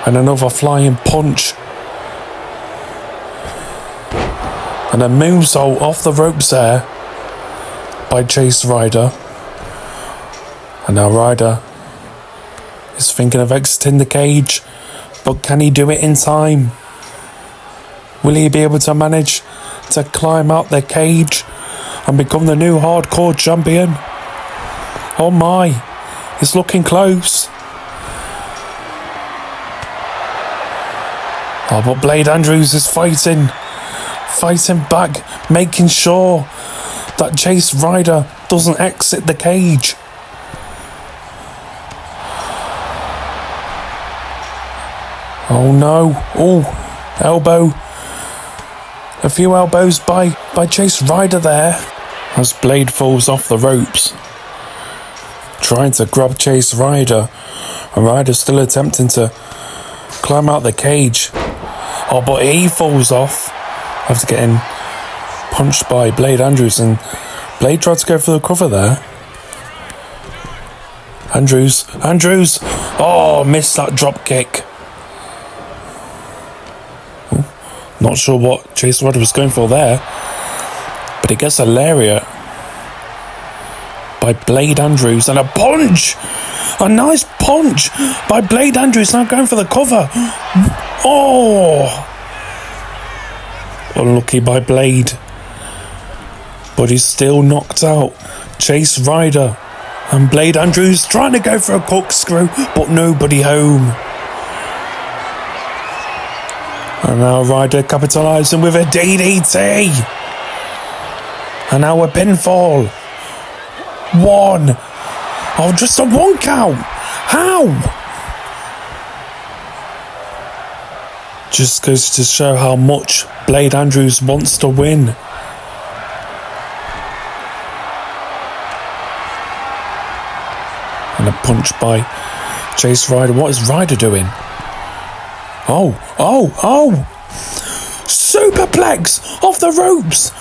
And another flying punch. And a moonsault off the ropes there by Chase Ryder. And now Ryder is thinking of exiting the cage, but can he do it in time? Will he be able to manage to climb out the cage and become the new Hardcore Champion? Oh my, it's looking close. Oh, but Blade Andrews is fighting back, making sure that Chase Ryder doesn't exit the cage. Oh no. Oh, elbow. A few elbows by Chase Ryder there as Blade falls off the ropes, trying to grab Chase Ryder, and Ryder's still attempting to climb out the cage. Oh, but he falls off after getting punched by Blade Andrews, and Blade tried to go for the cover there. Andrews, oh, missed that drop kick. Not sure what Chase Ryder was going for there, but he gets a lariat by Blade Andrews, and a punch! A nice punch by Blade Andrews, now going for the cover. Oh! Unlucky by Blade, but he's still knocked out. Chase Ryder And Blade Andrews trying to go for a corkscrew, but nobody home. And now Ryder capitalising with a DDT. And now a pinfall. 1. Oh, just a 1 count. How? Just goes to show how much Blade Andrews wants to win. And a punch by Chase Ryder. What is Ryder doing? Oh. Superplex off the ropes.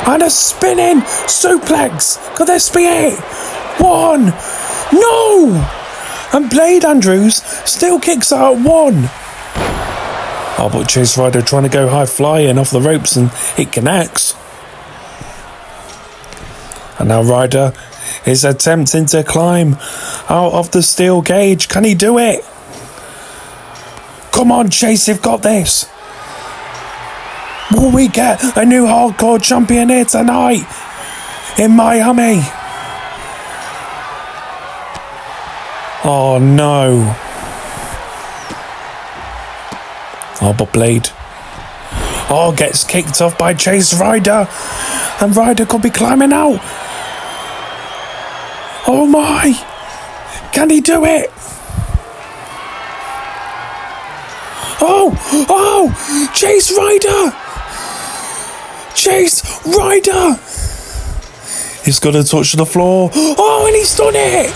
And a spinning suplex. Could this be it? 1. No! And Blade Andrews still kicks out at 1. Oh, but Chase Ryder trying to go high flying off the ropes and it connects. And now Ryder is attempting to climb out of the steel cage. Can he do it? Come on, Chase, you've got this. Will we get a new hardcore champion here tonight in Miami? Oh no. Oh, but Blade. Oh, gets kicked off by Chase Ryder. And Ryder could be climbing out. Oh my. Can he do it? Oh, Chase Ryder. Chase Ryder. He's got to touch the floor. Oh, and he's done it.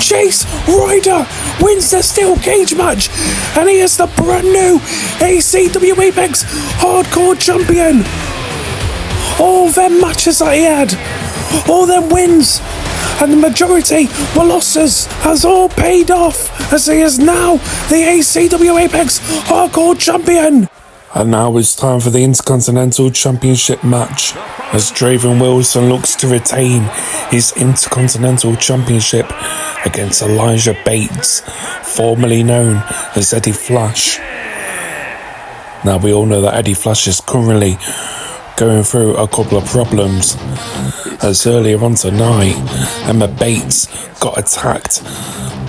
Chase Ryder wins the steel cage match, and he is the brand new ACW Apex Hardcore Champion. All them matches that he had, all them wins, and the majority were losses, has all paid off, as he is now the ACW Apex Hardcore Champion. And now it's time for the Intercontinental Championship match, as Draven Wilson looks to retain his Intercontinental Championship against Elijah Bates, formerly known as Eddie Flash. Now we all know that Eddie Flash is currently going through a couple of problems, as earlier on tonight Emma Bates got attacked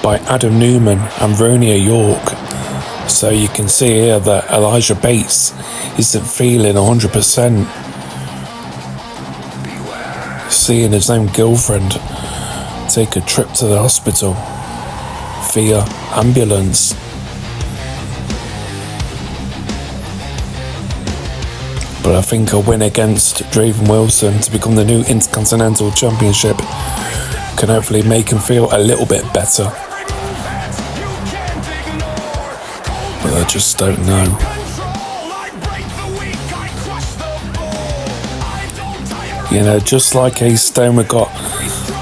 by Adam Newman and Roania York. So you can see here that Elijah Bates isn't feeling 100%. Seeing his own girlfriend take a trip to the hospital via ambulance. But I think a win against Draven Wilson to become the new Intercontinental Championship can hopefully make him feel a little bit better. But I just don't know. You know, just like Ace Stone, we got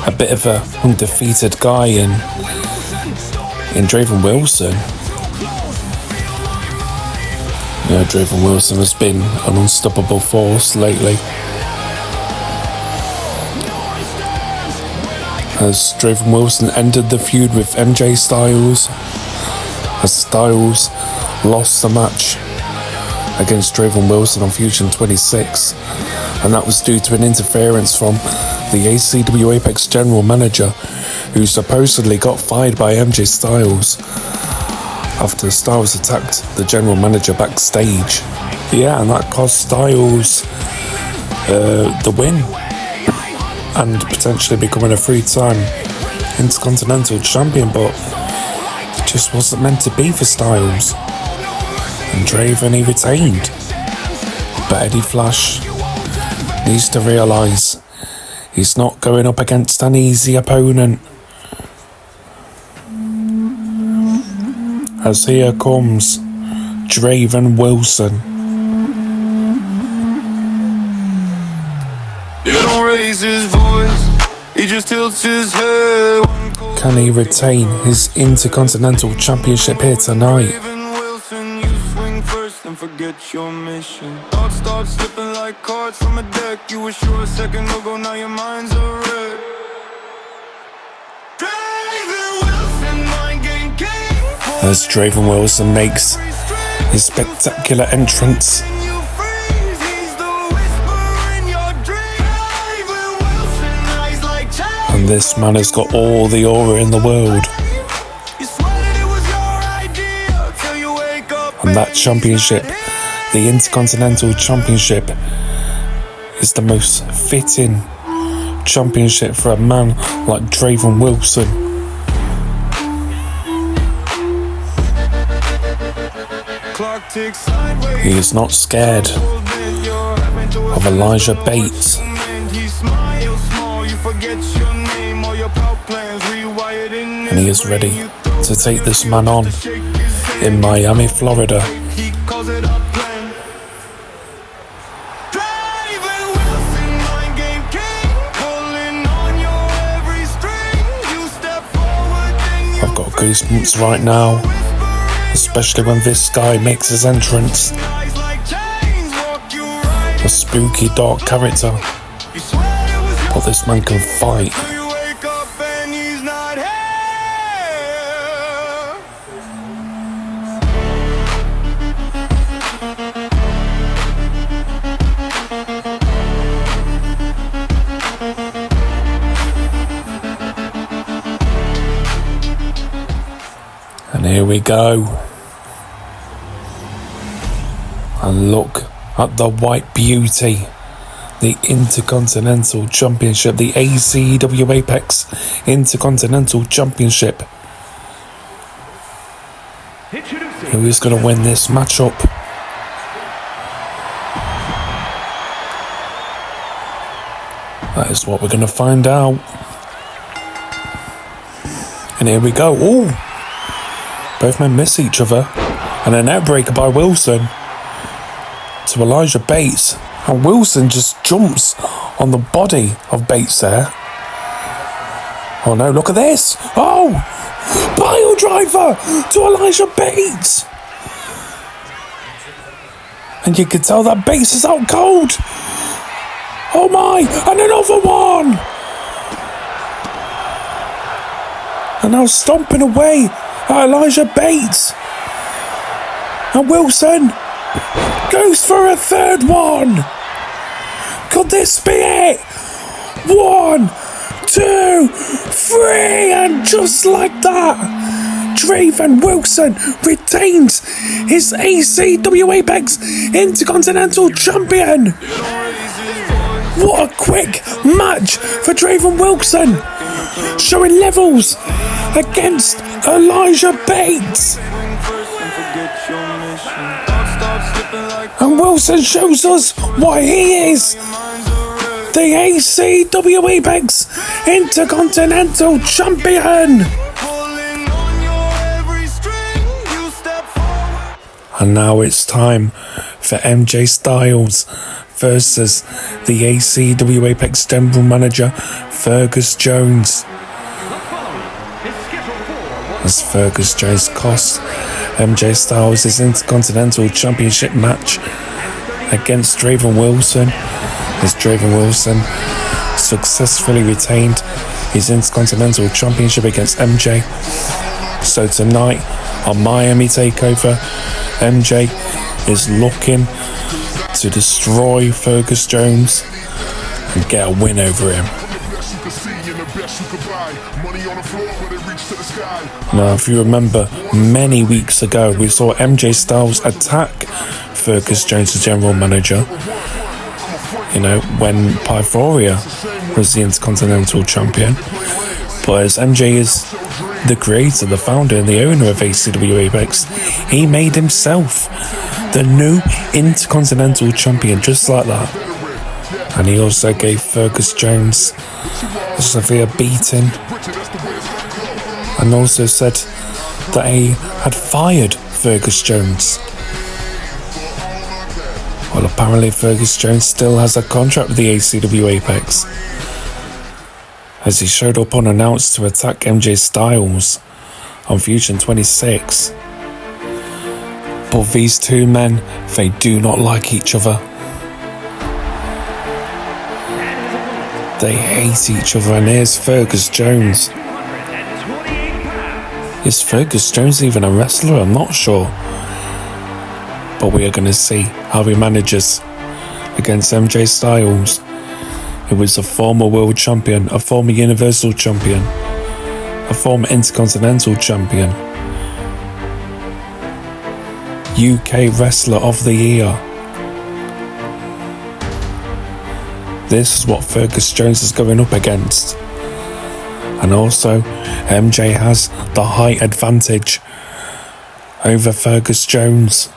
a bit of a undefeated guy in Draven Wilson. You know, Draven Wilson has been an unstoppable force lately. As Draven Wilson ended the feud with MJ Stylez, as Stylez lost the match against Draven Wilson on Fusion 26, and that was due to an interference from the ACW Apex general manager, who supposedly got fired by MJ Stylez after Stylez attacked the general manager backstage. Yeah, and that cost Stylez the win, and potentially becoming a 3-time Intercontinental Champion, but it just wasn't meant to be for Stylez. And Draven, he retained. But Eddie Flash needs to realise he's not going up against an easy opponent. As here comes Draven Wilson. You don't raise his voice, he just tilts his head. Can he retain his Intercontinental Championship here tonight? Forget your mission. Thoughts start slipping like cards from a deck. You were sure a second ago, now your mind's a wreck. As Draven Wilson makes his spectacular entrance. And And this man has got all the aura in the world. And that championship, the Intercontinental Championship, is the most fitting championship for a man like Draven Wilson. He is not scared of Elijah Bates. And he is ready to take this man on in Miami, Florida. I've got goosebumps right now, especially when this guy makes his entrance. A spooky, dark character, but this man can fight. And here we go. And look at the white beauty. The Intercontinental Championship. The ACW Apex Intercontinental Championship. Who is going to win this matchup? That is what we're going to find out. And here we go. Ooh! Both men miss each other. And a net breaker by Wilson to Elijah Bates. And Wilson just jumps on the body of Bates there. Oh no, look at this. Oh! Pile driver to Elijah Bates. And you can tell that Bates is out cold. Oh my, and another one. And now stomping away at Elijah Bates. And Wilson goes for a third one. Could this be it? 1, 2, 3, and just like that, Draven Wilson retains his ACW Apex Intercontinental Champion. What a quick match for Draven Wilson, showing levels against Elijah Bates. And Wilson shows us what he is. The ACW Apex Intercontinental Champion. And now it's time for MJ Stylez versus the ACW Apex General Manager Fergus Jones. As Fergus Jones cost MJ Stylez his Intercontinental Championship match against Draven Wilson, as Draven Wilson successfully retained his Intercontinental Championship against MJ. So tonight on Miami Takeover, MJ is looking to destroy Fergus Jones and get a win over him. Now, if you remember, many weeks ago we saw MJ Stylez attack Fergus Jones as general manager, you know, when Pythoria was the Intercontinental Champion. But as MJ is the creator, the founder and the owner of ACW Apex, he made himself the new Intercontinental Champion just like that. And he also gave Fergus Jones a severe beating, and also said that he had fired Fergus Jones. Well, apparently Fergus Jones still has a contract with the ACW Apex, as he showed up unannounced to attack MJ Stylez on Fusion 26. But these two men, they do not like each other. They hate each other, and here's Fergus Jones. Is Fergus Jones even a wrestler? I'm not sure. But we are going to see how he manages against MJ Stylez who is a former world champion, a former universal champion, a former intercontinental champion, UK Wrestler of the Year. This is what Fergus Jones is going up against. And also, MJ has the height advantage over Fergus Jones.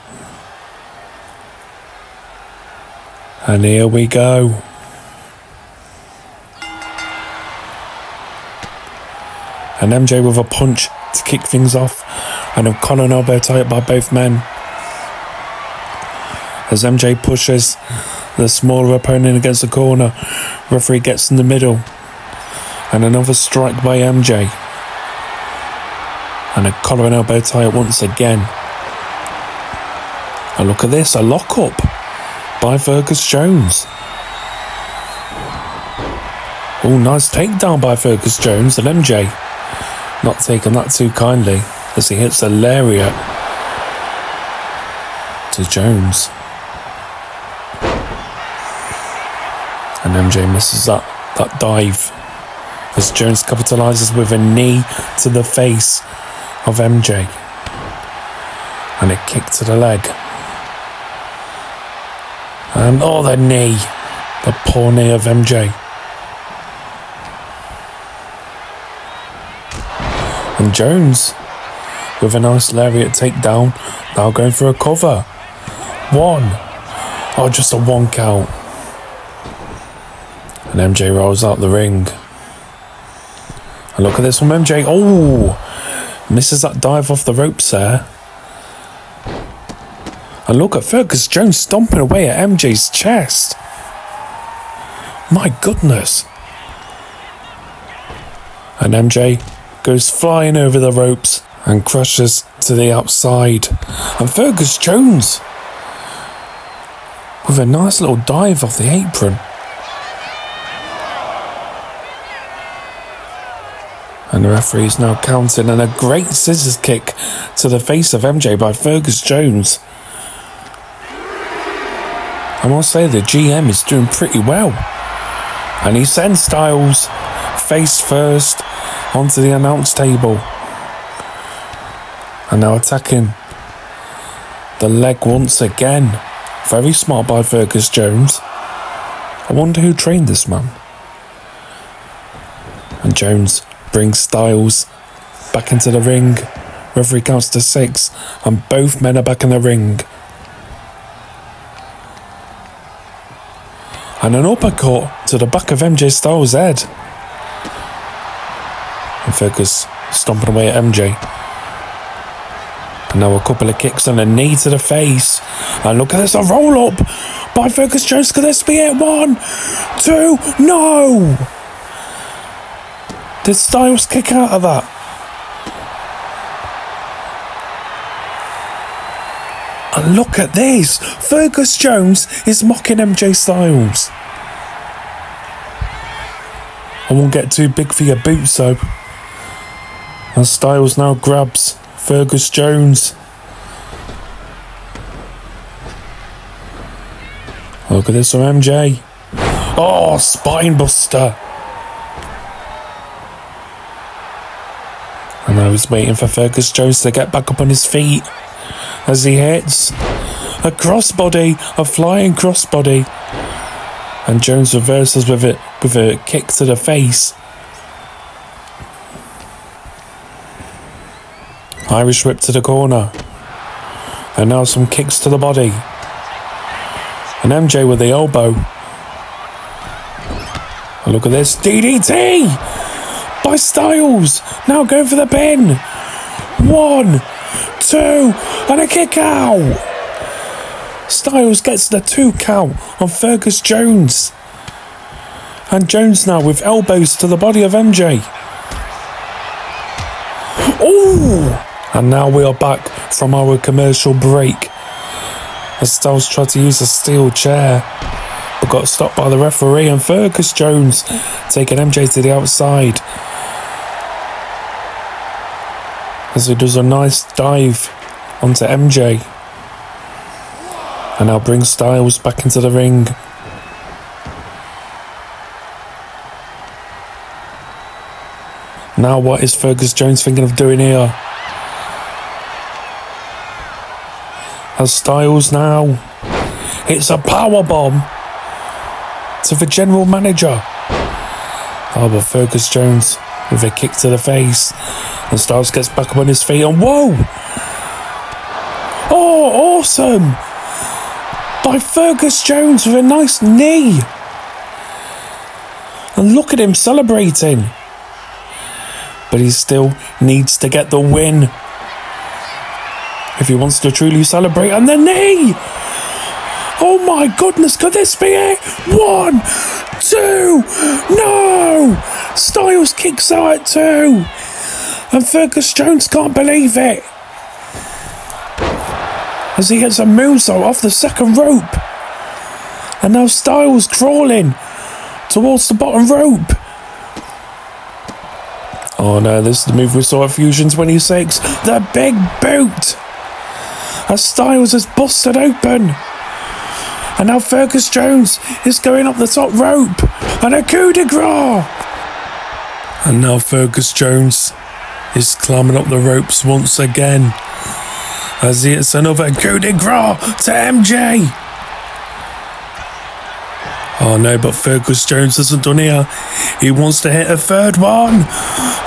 And here we go. And MJ with a punch to kick things off, and a collar and elbow tie up by both men. As MJ pushes the smaller opponent against the corner, referee gets in the middle, and another strike by MJ. And a collar and elbow tie up once again. And look at this, a lock up by Fergus Jones. Oh, nice takedown by Fergus Jones, and MJ not taking that too kindly as he hits a lariat to Jones. And MJ misses that dive as Jones capitalises with a knee to the face of MJ. And a kick to the leg. And the knee. The poor knee of MJ. And Jones with a nice lariat takedown, now going for a cover. One. Oh, just a 1 count. And MJ rolls out the ring. And look at this from MJ. Oh, misses that dive off the ropes there. And look at Fergus Jones stomping away at MJ's chest. My goodness. And MJ goes flying over the ropes and crashes to the outside. And Fergus Jones with a nice little dive off the apron. And the referee is now counting, and a great scissors kick to the face of MJ by Fergus Jones. I must say the GM is doing pretty well. And he sends Stylez face first onto the announce table. And now attacking the leg once again. Very smart by Fergus Jones. I wonder who trained this man. And Jones brings Stylez back into the ring. Referee counts to 6, and both men are back in the ring. And an uppercut to the back of MJ Stylez' head. And Fergus stomping away at MJ. And now a couple of kicks and a knee to the face. And look at this, a roll up by Fergus Jones. Could this be it? 1, 2, no! Did Stylez kick out of that? And look at this. Fergus Jones is mocking MJ Stylez. I won't get too big for your boots though. And Stylez now grabs Fergus Jones. Look at this from MJ. Oh, spine buster. And now he's waiting for Fergus Jones to get back up on his feet as he hits a crossbody, a flying crossbody. And Jones reverses with it, with a kick to the face. Irish whip to the corner. And now some kicks to the body. And MJ with the elbow. And look at this, DDT by Stylez. Now going for the pin. 1, 2, and a kick out. Stylez gets the 2 count on Fergus Jones. And Jones now with elbows to the body of MJ. Oh! And now we are back from our commercial break. As Stylez tried to use a steel chair, but got stopped by the referee, and Fergus Jones taking MJ to the outside. As he does a nice dive onto MJ. And now brings Stylez back into the ring. Now what is Fergus Jones thinking of doing here? As Stylez now hits a power bomb to the general manager. Oh, but Fergus Jones with a kick to the face. And Stylez gets back up on his feet and whoa! Oh, awesome! By Fergus Jones with a nice knee. And look at him celebrating. But he still needs to get the win if he wants to truly celebrate. And the knee! Oh my goodness, could this be it? 1, 2, no! Stylez kicks out at 2. And Fergus Jones can't believe it. As he hits a moonsault off the second rope. And now Stylez crawling towards the bottom rope. Oh no, this is the move we saw at Fusion 26. The big boot. As Stylez is busted open. And now Fergus Jones is going up the top rope. And a coup de grace. And now Fergus Jones is climbing up the ropes once again. As he hits another coup de grace to MJ. Oh no, but Fergus Jones isn't done here. He wants to hit a third one.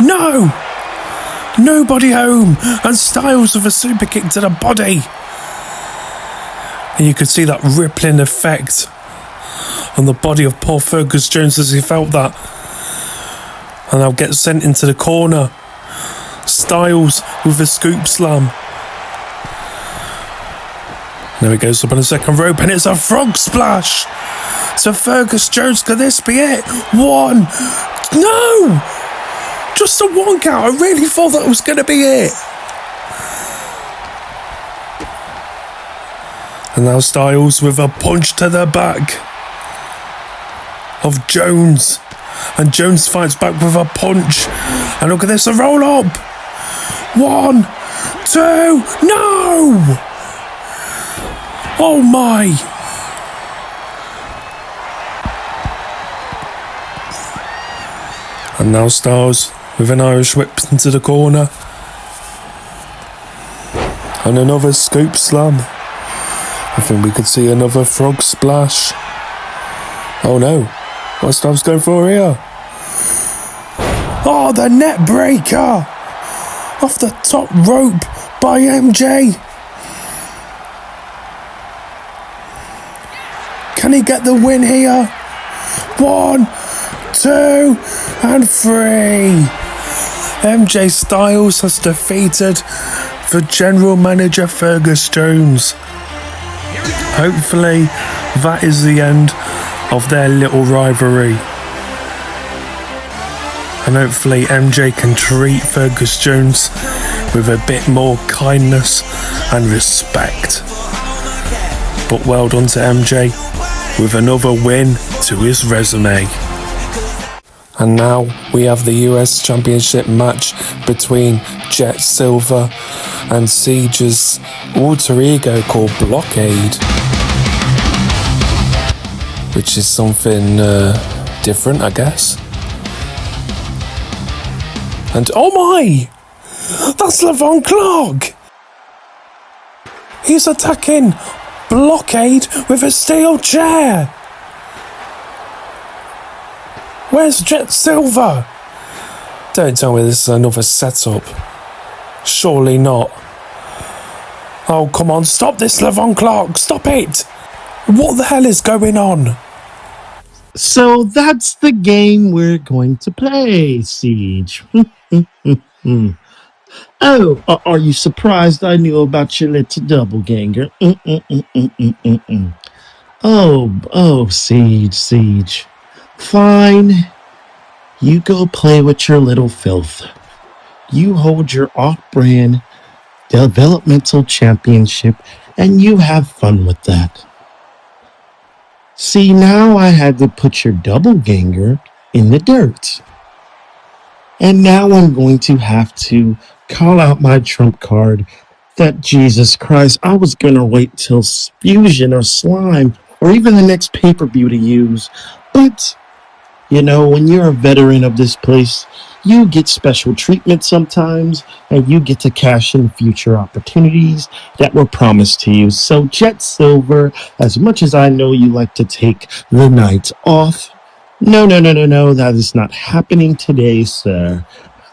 No! Nobody home. And Stylez with a super kick to the body. And you could see that rippling effect on the body of poor Fergus Jones as he felt that. And now gets sent into the corner. Stylez with a scoop slam. Now he goes up on the second rope and it's a frog splash. So Fergus Jones, could this be it? 1. No! Just a 1 count. I really thought that was going to be it. And now Stylez with a punch to the back of Jones. And Jones fights back with a punch. And look at this, a roll up. 1, 2, no! Oh my! And now Stylez with an Irish whip into the corner. And another scoop slam. I think we could see another frog splash. Oh no, what's Stylez going for here? Oh, the net breaker! Off the top rope by MJ. Can he get the win here? 1, 2, and 3. MJ Stylez has defeated the general manager Fergus Jones. Hopefully that is the end of their little rivalry. And hopefully MJ can treat Fergus Jones with a bit more kindness and respect. But well done to MJ with another win to his resume. And now we have the US Championship match between Jet Silver and Siege's alter ego called Blockade, which is something different, I guess. And oh my! That's Levon Clark! He's attacking Blockade with a steel chair! Where's Jet Silver? Don't tell me this is another setup. Surely not. Oh, come on, stop this, Levon Clark, stop it! What the hell is going on? So that's the game we're going to play, Siege. Oh, are you surprised I knew about your little doppelganger? Oh, Siege. Fine. You go play with your little filth. You hold your off-brand developmental championship and you have fun with that. See, now I had to put your doppelganger in the dirt. And now I'm going to have to call out my trump card that, Jesus Christ, I was going to wait till Fusion or Slime or even the next pay-per-view to use. But You know, when you're a veteran of this place, you get special treatment sometimes, and you get to cash in future opportunities that were promised to you. So, Jet Silver, as much as I know you like to take the night off, no, that is not happening today, sir.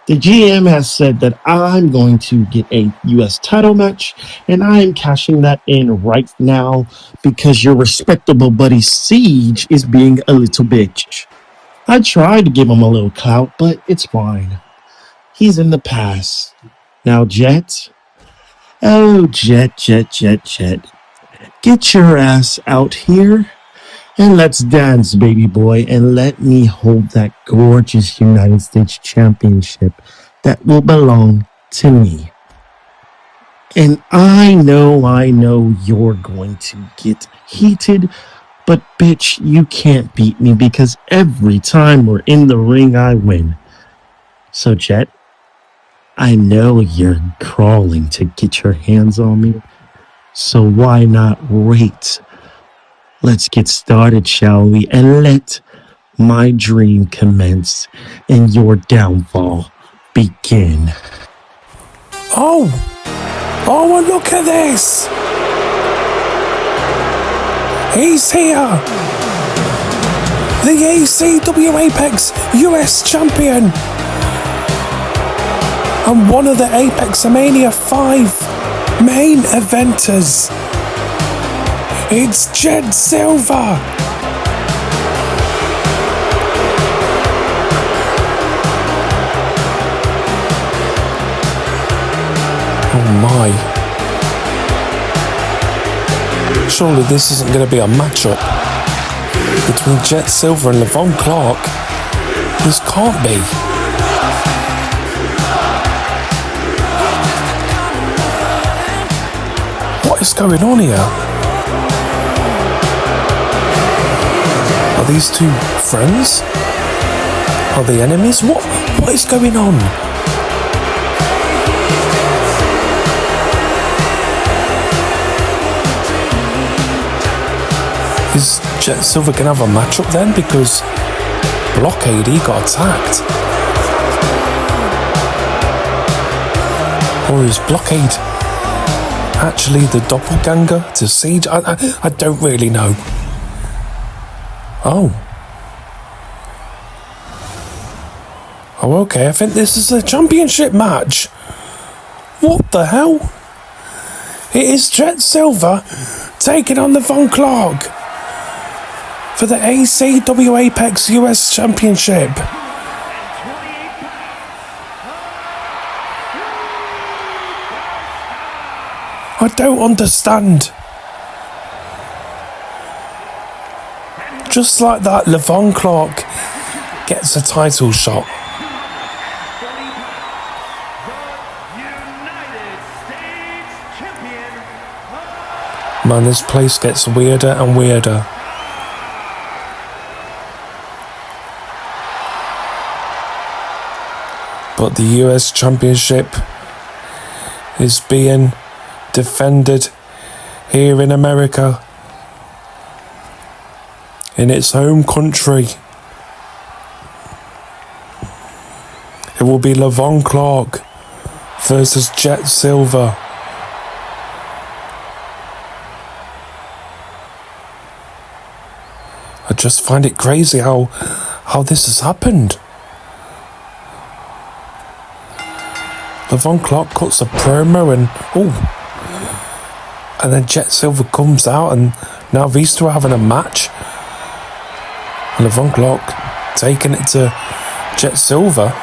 The GM has said that I'm going to get a U.S. title match, and I am cashing that in right now because your respectable buddy Siege is being a little bitch. I tried to give him a little clout, but it's fine. He's in the past. Now, Jet. Oh, Jet. Get your ass out here and let's dance, baby boy, and let me hold that gorgeous United States Championship that will belong to me. And I know you're going to get heated, but bitch, you can't beat me because every time we're in the ring, I win. So, Jet, I know you're crawling to get your hands on me, so why not wait? Let's get started, shall we? And let my dream commence and your downfall begin. Oh, and look at this. He's here. The ACW Apex US Champion. And one of the Apex Mania 5 main eventers. It's Jet Silver. Oh my. Surely this isn't going to be a matchup between Jet Silver and Levon Clark. This can't be. What is going on here? Are these two friends? Are they enemies? What is going on? Is Jet Silver gonna have a matchup then? Because Blockade, he got attacked. Or is Blockade actually the doppelganger to Siege? I don't really know. Oh, okay, I think this is a championship match. What the hell? It is Jet Silver taking on Levon Clark for the ACW Apex US Championship. I don't understand. Just like that, Levon Clark gets a title shot. Man, this place gets weirder and weirder. But the US Championship is being defended here in America, in its home country. It will be Levon Clark versus Jet Silver. I just find it crazy how this has happened. Levon Clark cuts a promo and then Jet Silver comes out, and now these two are having a match. And Levon Clark taking it to Jet Silver.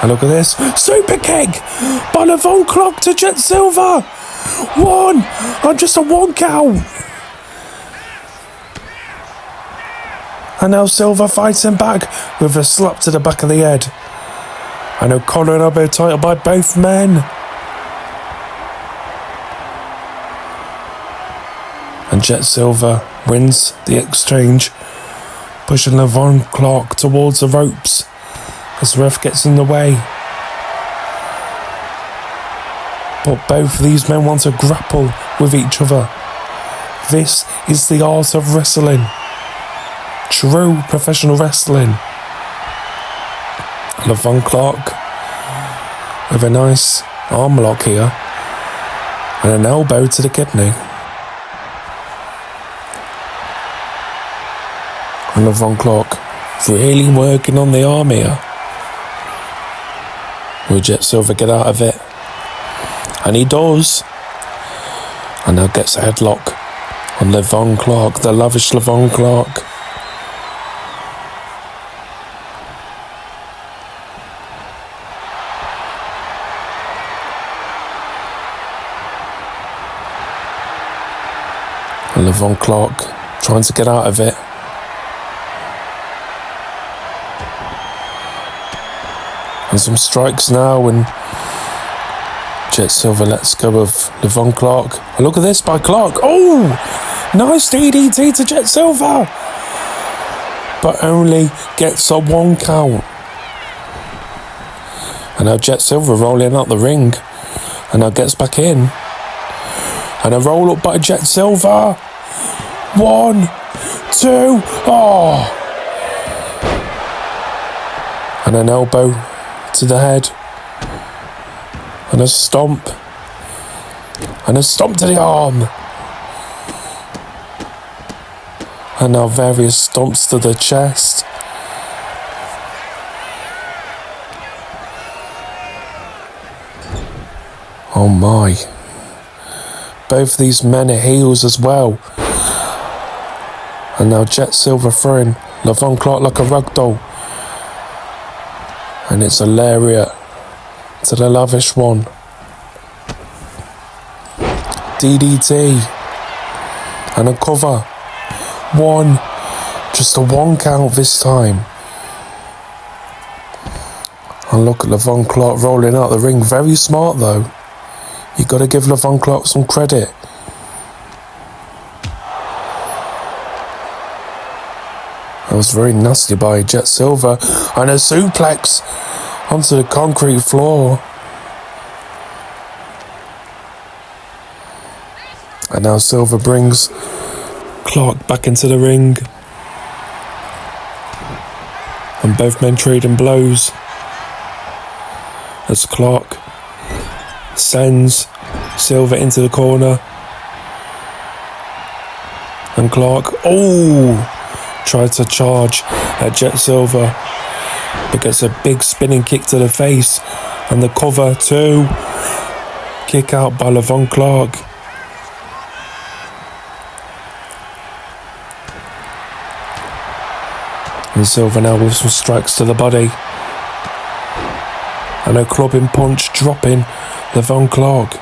And look at this. Super kick by Levon Clark to Jet Silver. One. And just a one count. And now Silver fighting back with a slap to the back of the head. And a collar and elbow title by both men. And Jet Silver wins the exchange, pushing Levon Clark towards the ropes as the ref gets in the way. But both of these men want to grapple with each other. This is the art of wrestling. true professional wrestling. Levon Clark with a nice arm lock here and an elbow to the kidney. And Levon Clark really working on the arm here. Will Jet Silver get out of it? And he does. And now gets a headlock on Levon Clark, the lavish Levon Clark. And Levon Clark trying to get out of it. And some strikes now, and Jet Silver lets go of Levon Clark. And look at this by Clark. Oh! Nice DDT to Jet Silver! But only gets a 1 count. And now Jet Silver rolling out the ring. And now gets back in. And a roll up by Jet Silver. 1, 2, oh! And an elbow to the head. And a stomp. And a stomp to the arm. And now various stomps to the chest. Oh my. Both these men are heels as well. And now Jet Silver throwing Levon Clark like a ragdoll. And it's a lariat to the lavish one. DDT. And a cover. 1. Just a 1 count this time. And look at Levon Clark rolling out the ring. Very smart though. You got to give Levon Clark some credit. That was very nasty by Jet Silver. And a suplex onto the concrete floor. And now Silver brings Clark back into the ring. And both men trading blows. As Clark sends Silver into the corner. And Clark, tried to charge at Jet Silver, but gets a big spinning kick to the face, and the cover too. Kick out by Levon Clark. And Silver now with some strikes to the body. And a clubbing punch dropping Levon Clark.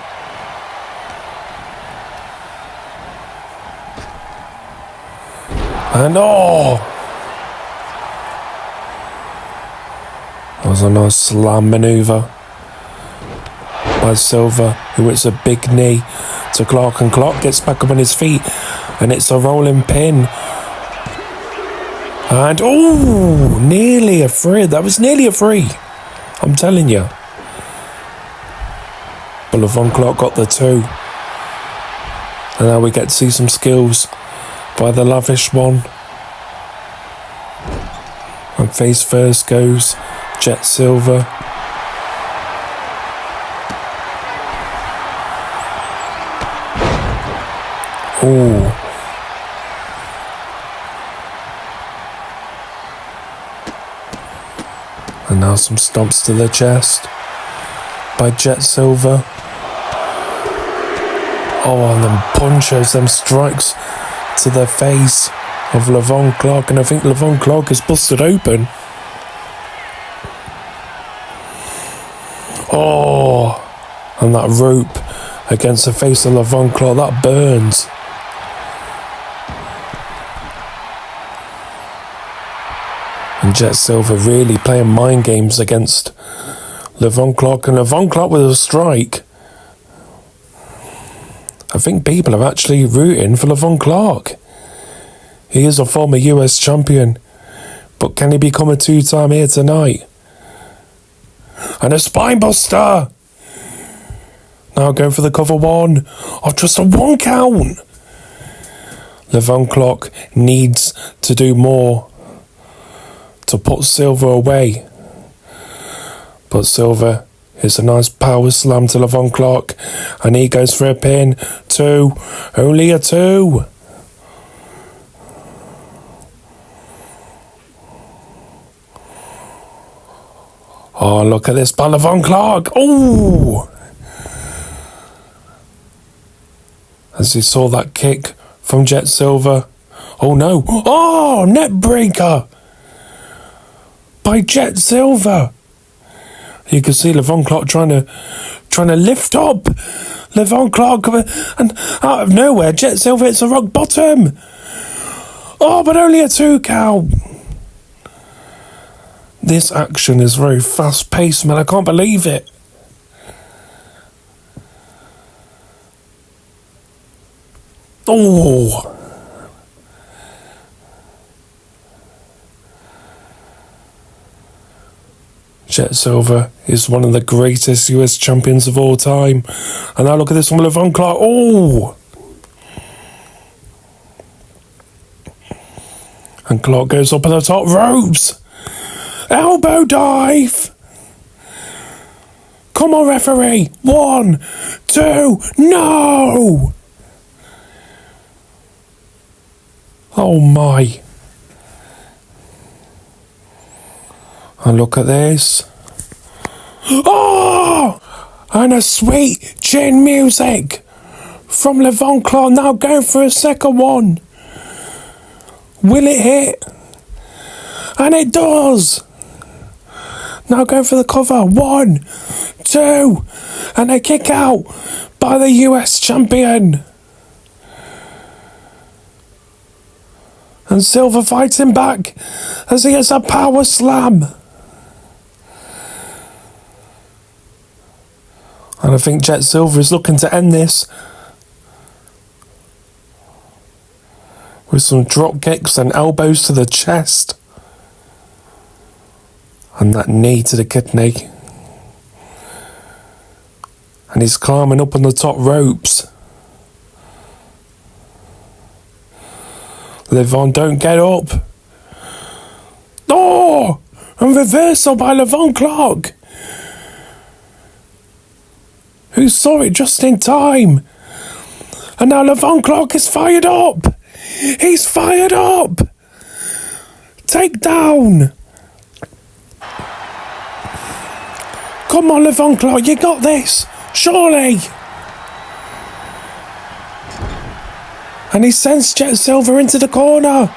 And that was a nice slam manoeuvre by Silver, who hits a big knee to Clark, and Clark gets back up on his feet, and it's a rolling pin. And nearly a 3. That was nearly a 3. I'm telling you. But Levon Clark got the 2. And now we get to see some skills by the lavish one. And face first goes Jet Silver. And now some stomps to the chest by Jet Silver. And then punches, them strikes to the face of Levon Clark, and I think Levon Clark is busted open. And that rope against the face of Levon Clark, that burns. And Jet Silver really playing mind games against Levon Clark, and Levon Clark with a strike. I think people are actually rooting for Levon Clark. He is a former US champion, but can he become a 2-time here tonight? And a spinebuster! Now going for the cover 1. Just a 1 count! Levon Clock needs to do more to put Silver away. But Silver hits a nice power slam to Levon Clock, and he goes for a pin. 2, only a 2. Oh, look at this by Levon Clock. Oh! As he saw that kick from Jet Silver. Oh no. Oh, net breaker by Jet Silver. You can see Levon Clock trying to lift up Levon Clock, and out of nowhere Jet Silver hits a rock bottom. Oh, but only a 2 count. This action is very fast paced, man. I can't believe it. Oh. Jet Silver is one of the greatest US champions of all time. And now look at this one with Levon Clock. Oh! And Clock goes up on the top ropes. Elbow dive. Come on, referee. 1, 2, no! Oh my. And look at this. Oh! And a sweet chin music from Levon Clock. Now going for a second one. Will it hit? And it does. Now going for the cover. 1, 2. And a kick out by the US champion. And Silver fighting back as he gets a power slam. And I think Jet Silver is looking to end this with some drop kicks and elbows to the chest. And that knee to the kidney. And he's climbing up on the top ropes. Levon, don't get up. Oh! And reversal by Levon Clock, who saw it just in time. And now Levon Clock is fired up. He's fired up. Take down. Come on, Levon Clock, you got this. Surely. And he sends Jet Silver into the corner.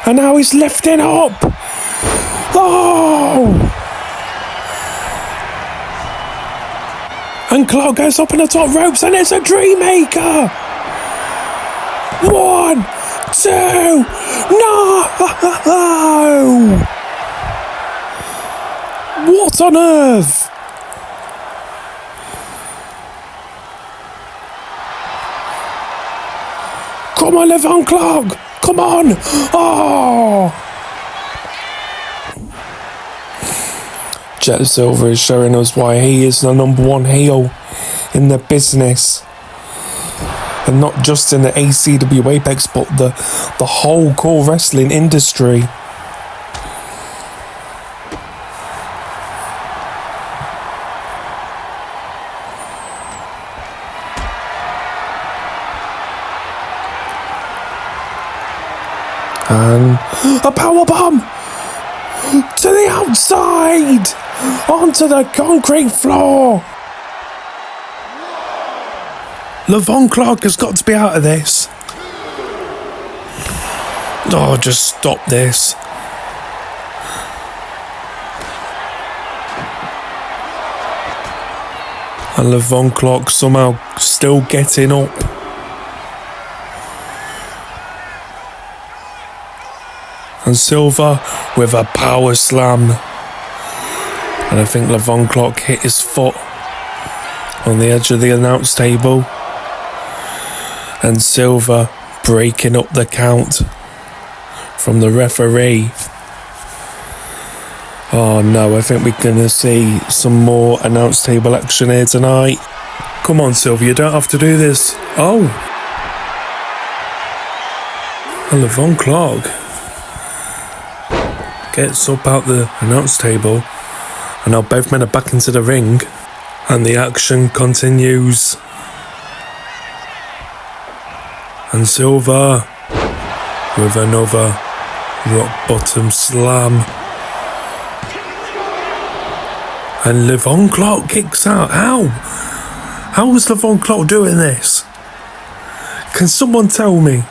And now he's lifting up. Oh! And Clock goes up on the top ropes, and it's a dream maker. 1, 2, no! What on earth? Come on, Levon Clock! Come on! Oh! Jet Silver is showing us why he is the #1 heel in the business. And not just in the ACW Apex, but the whole core wrestling industry. And a powerbomb to the outside, onto the concrete floor. Levon Clock has got to be out of this. Oh, just stop this. And Levon Clock somehow still getting up. And Silver with a power slam. And I think Levon Clock hit his foot on the edge of the announce table. And Silver breaking up the count from the referee. Oh no, I think we're going to see some more announce table action here tonight. Come on, Silver, you don't have to do this. Oh. And Levon Clark gets up out the announce table, and now both men are back into the ring, and the action continues. And Silver with another rock bottom slam. And Levon Clark kicks out. How? How is Levon Clark doing this? Can someone tell me?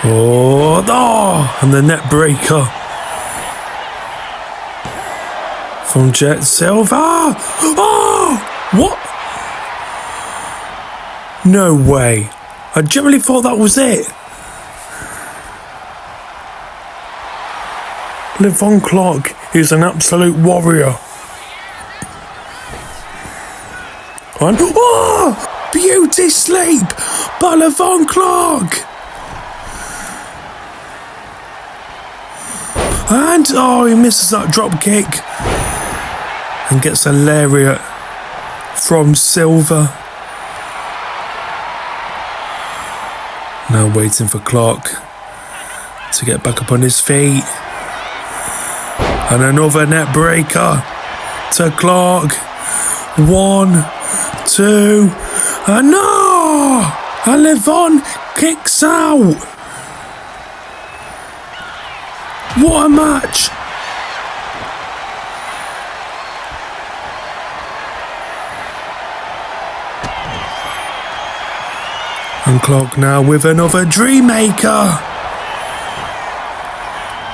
Oh, and the net breaker from Jet Silver. Oh, what? No way. I generally thought that was it. Levon Clark is an absolute warrior. And, oh, beauty sleep by Levon Clark. And, oh, he misses that drop kick and gets a lariat from Silver. Now waiting for Clark to get back up on his feet. And another net breaker to Clark. 1, 2, and no! And Levon kicks out. What a match! And Clark now with another Dream Maker.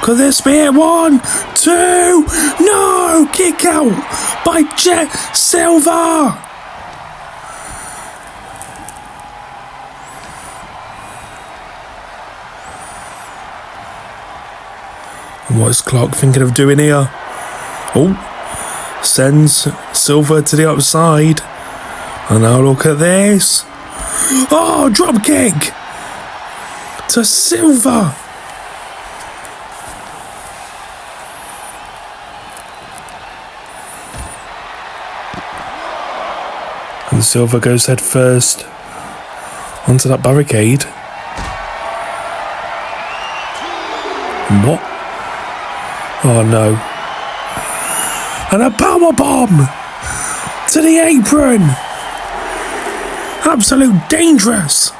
Could this be it? 1, 2, no! Kick out by Jet Silver. And what is Clark thinking of doing here? Oh, sends Silver to the outside. And now look at this. Oh, drop kick to Silver. And Silver goes head first onto that barricade. And what? Oh no. And a power bomb to the apron. Absolute dangerous.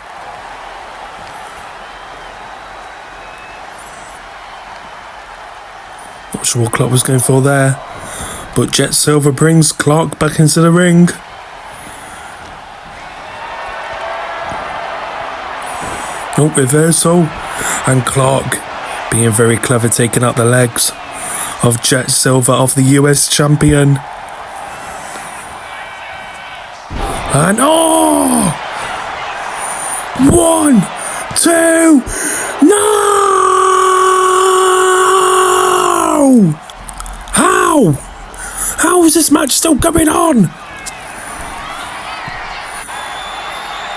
Not sure what Clark was going for there, but Jet Silver brings Clark back into the ring. Oh, reversal, and Clark being very clever, taking out the legs of Jet Silver, of the US champion. And oh! 1, 2, no! How? How is this match still going on?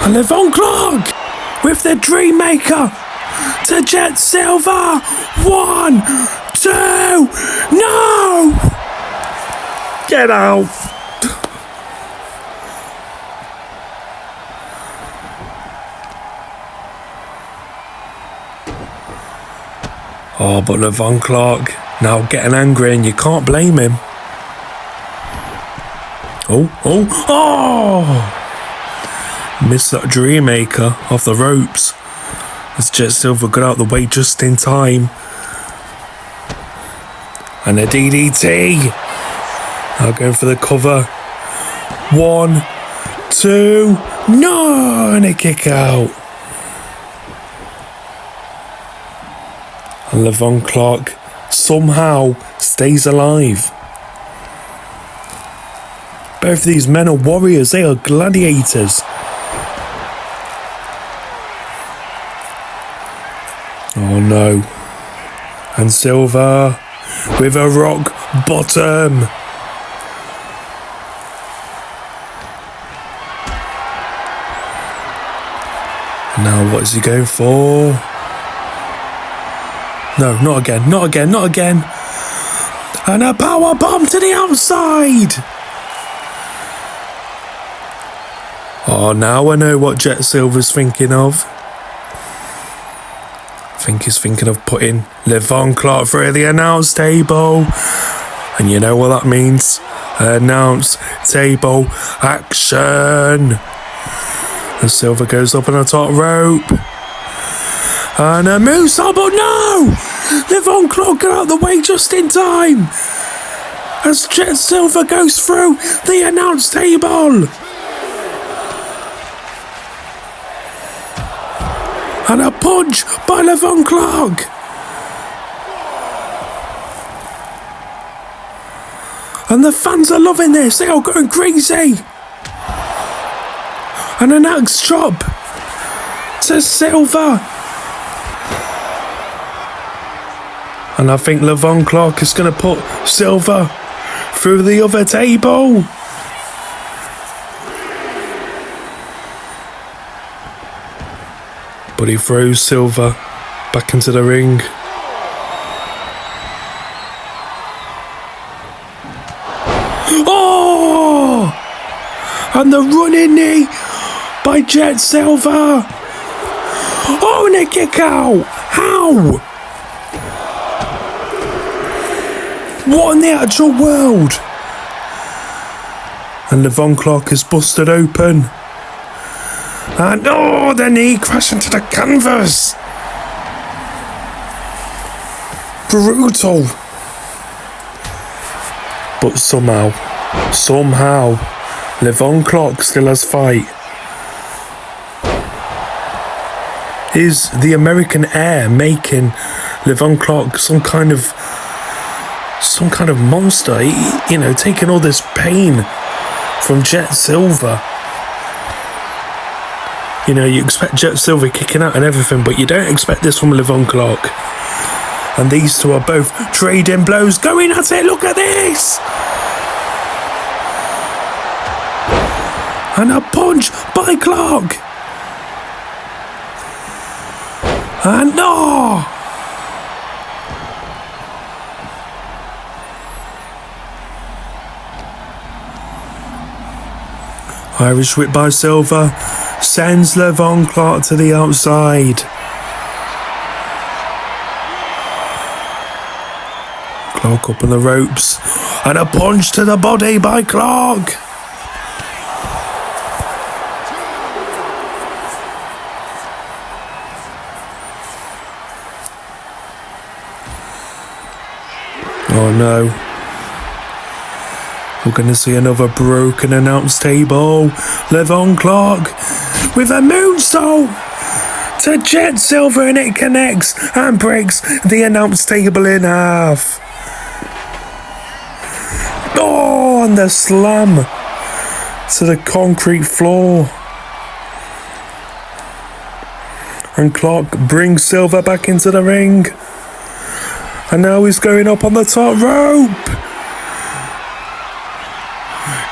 And Levon Clark with the Dream Maker to Jet Silver. 1, 2, no! Get out! Oh, but Levon Clark now getting angry, and you can't blame him. Oh! Missed that Dream Maker off the ropes as Jet Silver got out the way just in time. And a DDT. Now going for the cover. 1, 2, no! And a kick out. And Levon Clark somehow stays alive. Both of these men are warriors, they are gladiators. Oh no. And Silver with a rock bottom. Now what is he going for? No, not again, not again, not again. And a power bomb to the outside. Oh, now I know what Jet Silver's thinking of. I think he's thinking of putting Levon Clark through the announce table. And you know what that means? Announce table action. And Silver goes up on the top rope. And a moose up, but no! Levon Clark got out of the way just in time. As Jet Silver goes through the announce table. And a punch by Levon Clark. And the fans are loving this. They are going crazy. And an axe chop to Silver. And I think Levon Clark is going to put Silver through the other table. But he throws Silver back into the ring. Oh! And the running knee by Jet Silver. Oh, and a kick out. How? What in the actual world? And Levon Clark is busted open. And oh, the knee crashed into the canvas. Brutal. But somehow, Levon Clark still has fight. Is the American Air making Levon Clark some kind of monster? You know, taking all this pain from Jet Silver. You know, you expect Jet Silver kicking out and everything, but you don't expect this from Levon Clark. And these two are both trading blows, going at it. Look at this! And a punch by Clark. And no! Irish whip by Silver sends Levon Clark to the outside. Clark up on the ropes. And a punch to the body by Clark. Oh no. We're going to see another broken announce table. Levon Clark with a moonsault to Jet Silver, and it connects and breaks the announce table in half. Oh, and the slam to the concrete floor. And Clark brings Silver back into the ring. And now he's going up on the top rope.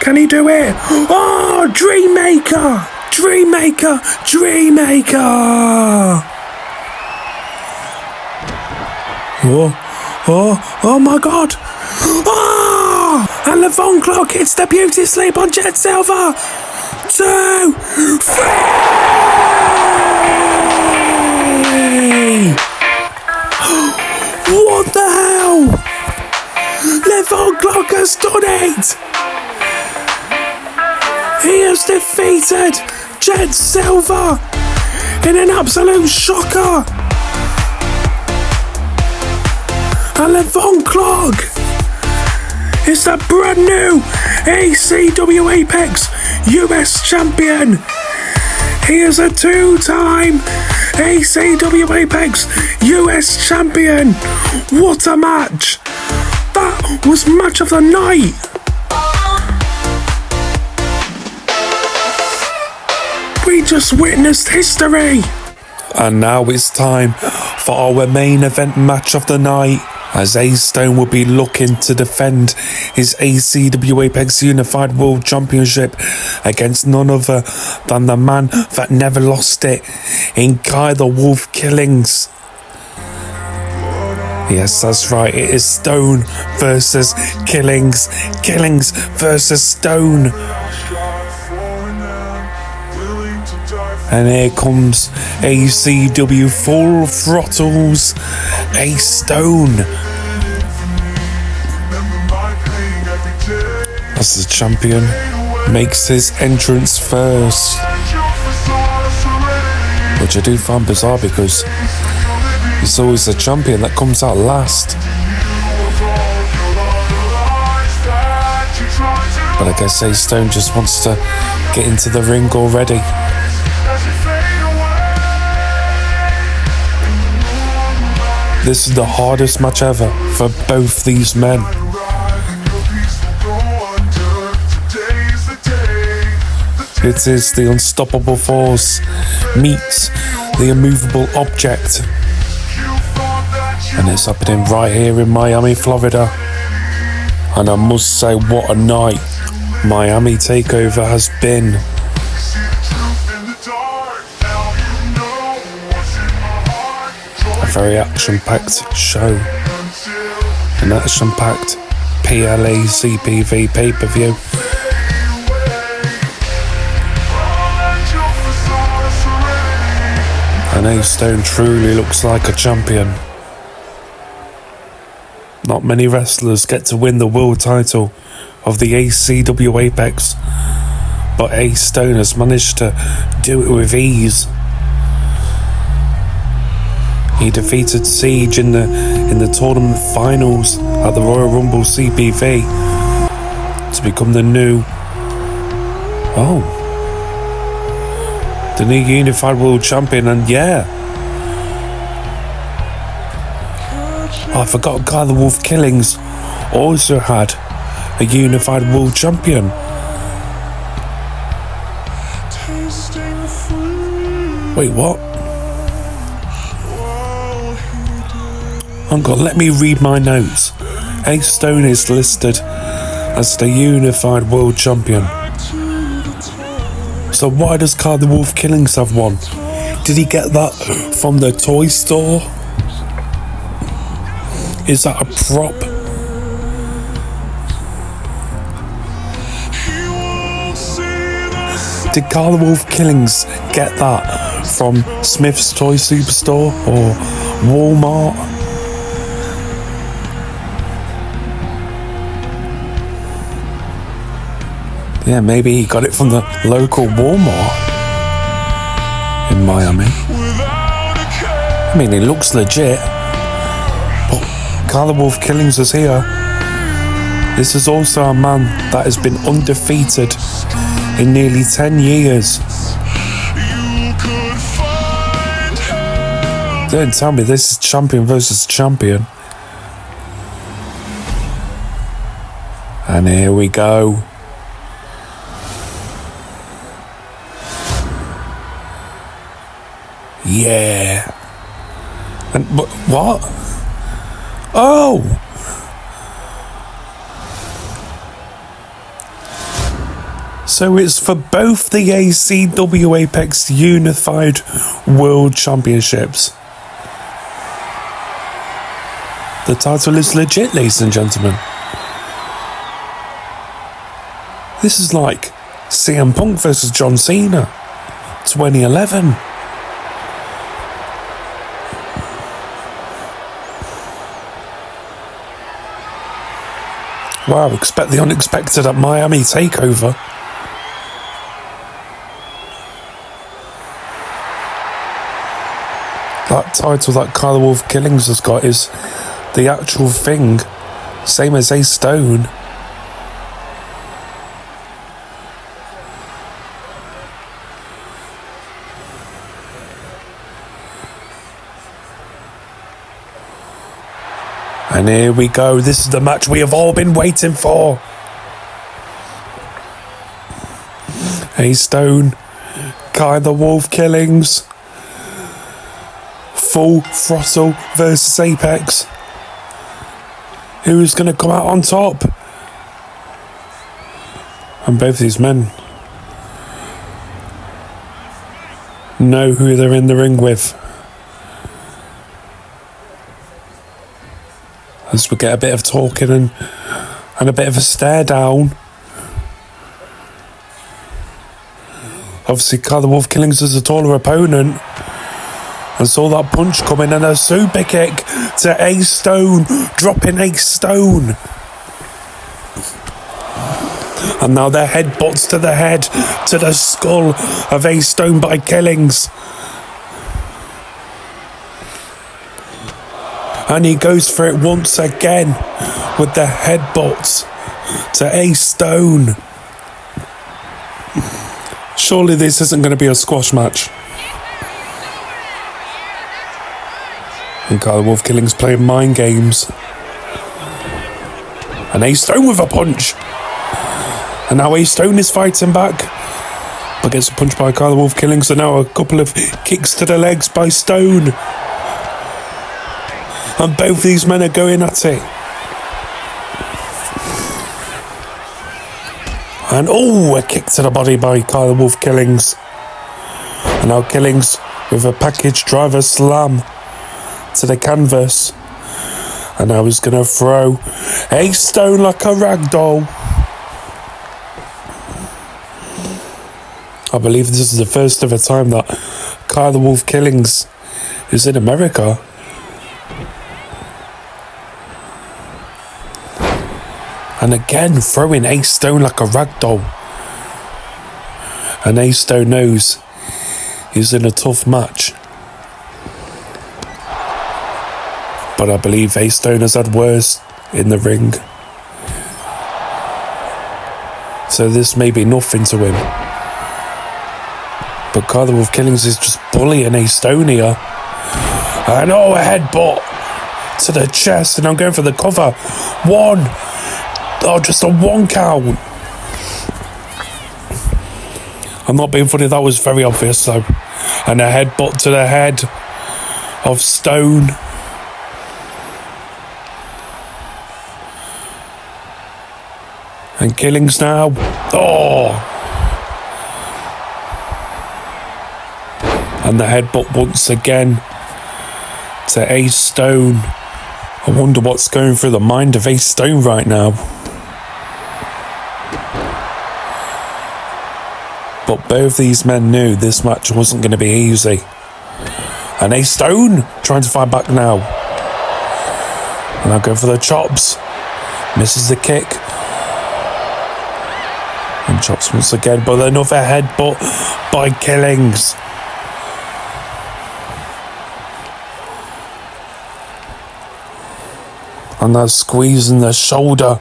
Can he do it? Oh, Dreammaker! Dreammaker! Dreammaker! Oh my God! Oh! And Levon Clark hits the beauty sleep on Jet Silver! 2, 3! What the hell? Levon Clark has done it! He has defeated Jet Silver in an absolute shocker. And Levon Clark is the brand new ACW Apex US champion. He is a 2-time ACW Apex US champion. What a match! That was match of the night. We just witnessed history. And now it's time for our main event match of the night, as Ace Stone will be looking to defend his ACW Apex Unified World Championship against none other than the man that never lost it in Kyi the Wolf Killings. Yes, that's right, it is Stone versus Killings. Killings versus Stone. And here comes ACW Full Throttle's Ace Stone. As the champion makes his entrance first. Which I do find bizarre because it's always the champion that comes out last. But I guess Ace Stone just wants to get into the ring already. This is the hardest match ever for both these men. It is the unstoppable force meets the immovable object. And it's happening right here in Miami, Florida. And I must say, what a night Miami Takeover has been. A very action-packed show. An action-packed PLA CPV pay-per-view. And Ace Stone truly looks like a champion. Not many wrestlers get to win the world title of the ACW Apex, but Ace Stone has managed to do it with ease. He defeated Siege in the tournament finals at the Royal Rumble CPV to become the new Unified World Champion. And yeah, I forgot Guy the Wolf Killings also had a Unified World Champion. Wait, what? Hang on, let me read my notes. Ace Stone is listed as the Unified World Champion. So why does Guy the Wolf Killings have one? Did he get that from the toy store? Is that a prop? Did Guy the Wolf Killings get that from Smith's Toy Superstore or Walmart? Yeah, maybe he got it from the local Walmart in Miami. I mean, it looks legit. But Guy the Wolf Killings is here. This is also a man that has been undefeated in nearly 10 years. Don't tell me this is champion versus champion. And here we go. Yeah. And what? Oh! So it's for both the ACW Apex Unified World Championships. The title is legit, ladies and gentlemen. This is like CM Punk versus John Cena, 2011. Wow, expect the unexpected at Miami Takeover. That title that Guy the Wolf Killings has got is the actual thing, same as Ace Stone. And here we go. This is the match we have all been waiting for. Ace Stone, Guy the Wolf Killings, Full Throttle versus Apex. Who's going to come out on top? And both these men know who they're in the ring with. As we get a bit of talking and a bit of a stare down. Obviously, Kyle the Wolf Killings is a taller opponent. And saw that punch coming, and a super kick to Ace Stone, dropping Ace Stone. And now their headbutts to the head, to the skull of Ace Stone by Killings. And he goes for it once again with the headbutts to Ace Stone. Surely this isn't going to be a squash match. And Kyle the Wolf Killings playing mind games. And Ace Stone with a punch. And now Ace Stone is fighting back. But gets a punch by Kyle the Wolf Killings. And now a couple of kicks to the legs by Stone. And both these men are going at it. And a kick to the body by Kyle the Wolf Killings. And now Killings with a package driver slam to the canvas. And now he's going to throw Ace Stone like a ragdoll. I believe this is the first ever time that Kyle the Wolf Killings is in America. And again, throwing Ace Stone like a ragdoll. And Ace Stone knows he's in a tough match. But I believe Ace Stone has had worse in the ring. So this may be nothing to him. But Kyle the Wolf Killings is just bullying Ace Stone here. And a headbutt to the chest. And I'm going for the cover. One. Just a 1 count. I'm not being funny, that was very obvious though. And a headbutt to the head of Stone. And Killings now. And the headbutt once again to Ace Stone. I wonder what's going through the mind of Ace Stone right now. But both these men knew this match wasn't going to be easy. And Ace Stone trying to fight back now. And I'll go for the chops. Misses the kick. And chops once again, but another headbutt by Killings. And that's squeezing the shoulder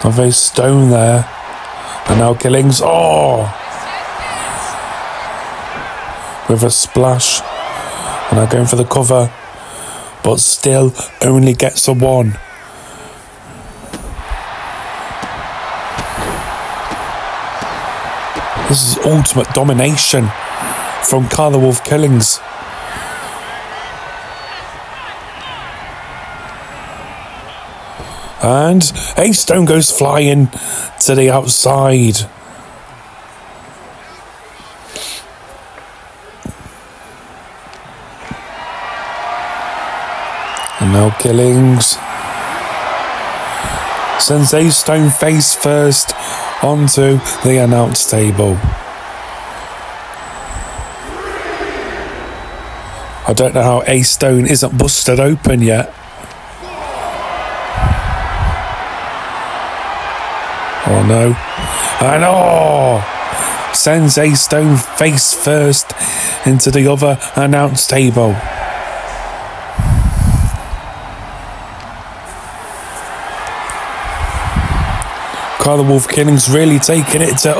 of Ace Stone there. And now Killings, with a splash. And now going for the cover, but still only gets a 1. This is ultimate domination from Kyle the Wolf Killings. And Ace Stone goes flying to the outside. And now Killings sends Ace Stone face first onto the announce table. I don't know how Ace Stone isn't busted open yet. Oh no. And sends Ace Stone face first into the other announce table. Kyle the Wolf Killings really taking it to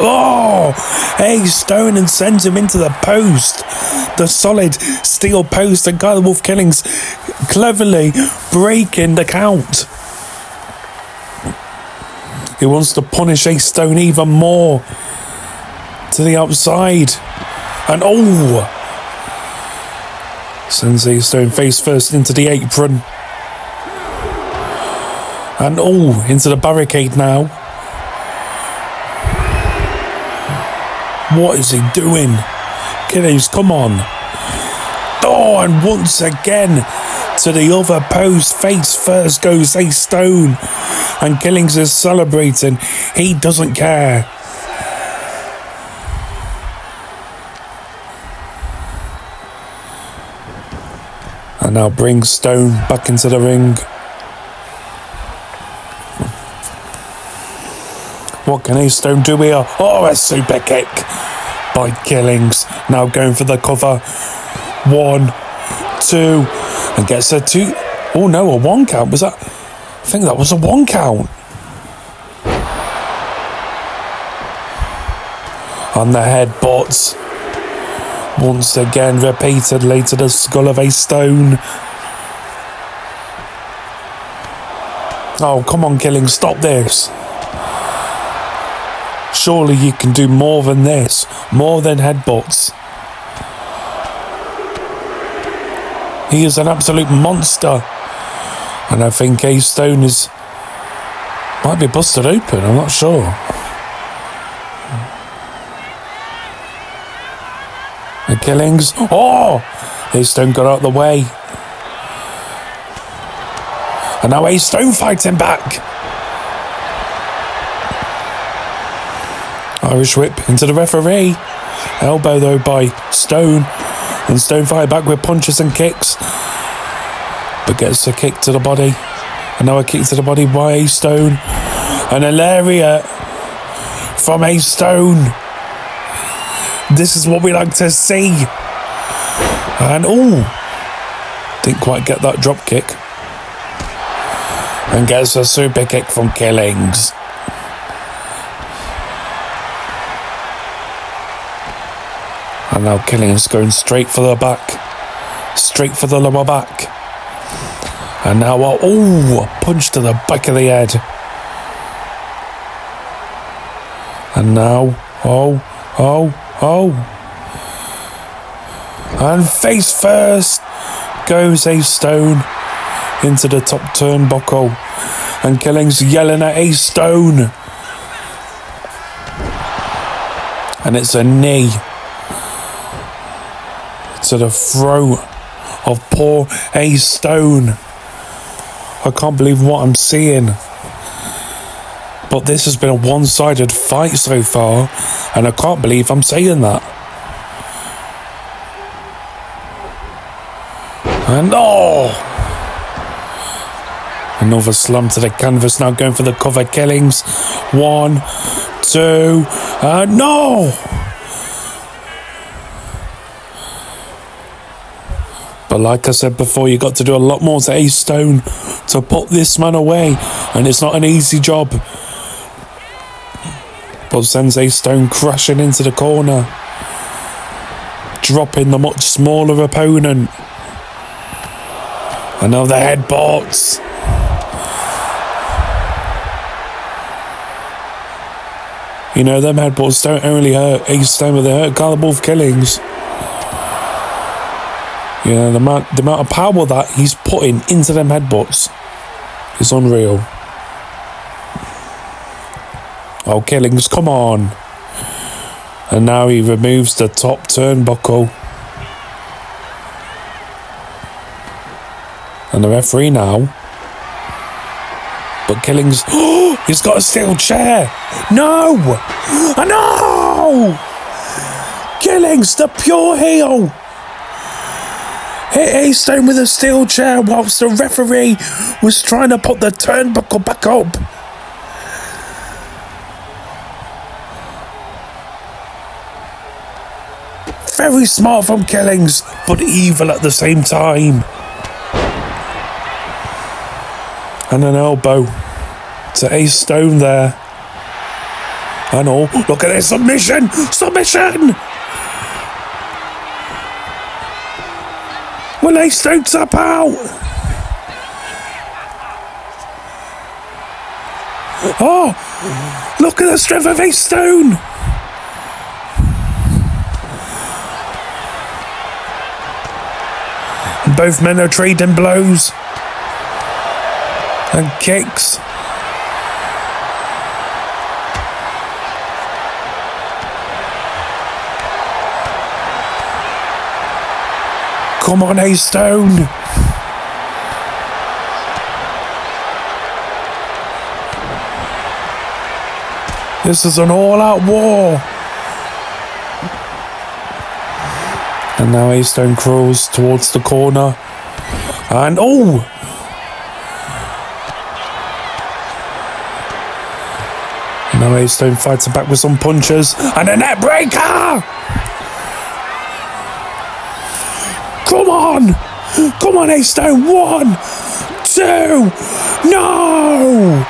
Ace Stone and sends him into the post. The solid steel post, and Kyle the Wolf Killings cleverly breaking the count. He wants to punish Ace Stone even more to the outside. And sends Ace Stone face first into the apron. And into the barricade now. What is he doing? Killings, come on. And once again to the other post, face first goes Ace Stone. And Killings is celebrating. He doesn't care. And now bring Stone back into the ring. What can Ace Stone do here? Oh, a super kick by Killings. Now going for the cover. 1, 2, and gets a 2. Oh no, a 1 count. Was that? I think that was a 1 count. And the headbutts. Once again, repeatedly to the skull of Ace Stone. Oh, come on, Killings, stop this. Surely you can do more than this. More than headbutts. He is an absolute monster. And I think Ace Stone might be busted open, I'm not sure. The Killings. Oh! Ace Stone got out of the way. And now Ace Stone fighting back. Irish whip into the referee. Elbow though by Stone. And Stone fight back with punches and kicks. But gets a kick to the body. And now a kick to the body by Ace Stone. And a lariat from Ace Stone. This is what we like to see. And didn't quite get that drop kick. And gets a super kick from Killings. And now Killings going straight for the back. Straight for the lower back. And now a punch to the back of the head. And now and face first goes Ace Stone into the top turnbuckle. And Killings yelling at Ace Stone. And it's a knee to the throat of poor Ace Stone. I can't believe what I'm seeing. But this has been a one-sided fight so far, and I can't believe I'm saying that. And another slam to the canvas, now going for the cover. Killings. 1, 2, and no! But like I said before, you got to do a lot more to Ace Stone to put this man away, and it's not an easy job. But sends Ace Stone crashing into the corner, dropping the much smaller opponent. And now the headbutts. You know, them headbutts don't only hurt Ace Stone, but they hurt both Killings. Yeah, the amount of power that he's putting into them headbutts is unreal. Oh, Killings, come on. And now he removes the top turnbuckle. And the referee now. But Killings, he's got a steel chair. No! No! Killings, the pure heel. Hit Ace Stone with a steel chair whilst the referee was trying to put the turnbuckle back up. Very smart from Killings, but evil at the same time. And an elbow to Ace Stone there. And look at this submission! Submission! Will Ace Stone tap out? Oh, look at the strength of Ace Stone. Both men are trading blows and kicks. Come on, Ace Stone. This is an all-out war. And now Ace Stone crawls towards the corner. And oh! Now A-Stone fights back with some punches. And a net breaker! Come on! Come on, A-Stone! 1, 2, no!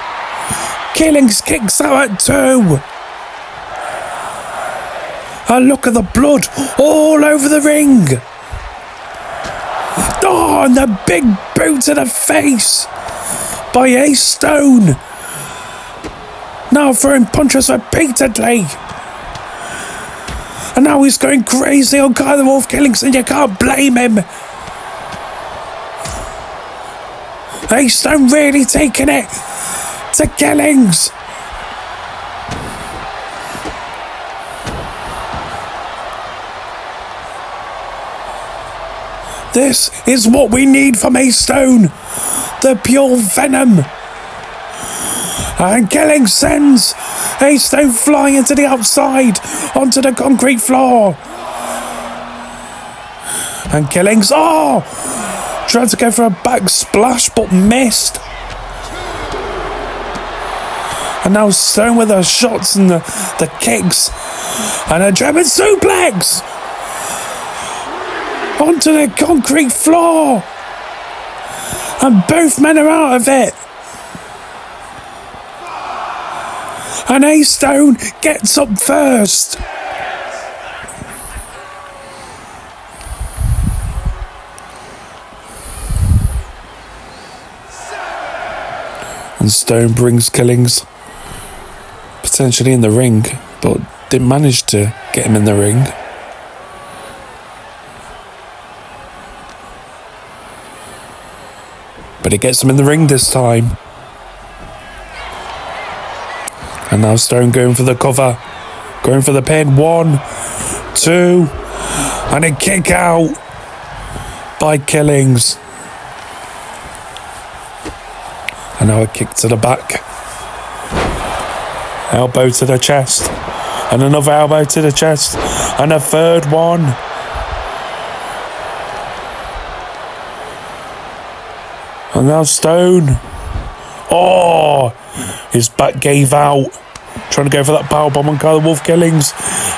Killings kicks out at 2. And look at the blood all over the ring. Oh, and the big boot to the face by A-Stone. Now throwing punches repeatedly. And now he's going crazy on Guy the Wolf Killings, and you can't blame him. A-Stone really taking it to Killings. This is what we need from A-Stone. The pure venom. And Killings sends A-Stone flying into the outside onto the concrete floor. And Killings, tried to go for a back splash but missed. And now Stone with the shots and the kicks. And a German suplex onto the concrete floor. And both men are out of it. And A-Stone gets up first. And Stone brings Killings potentially in the ring, but didn't manage to get him in the ring. But he gets him in the ring this time. And now Stone going for the cover. Going for the pin. 1, 2. And a kick out by Killings. And now a kick to the back. Elbow to the chest. And another elbow to the chest. And a third one. And now Stone. His back gave out. Trying to go for that powerbomb on Kyle the Wolf Killings.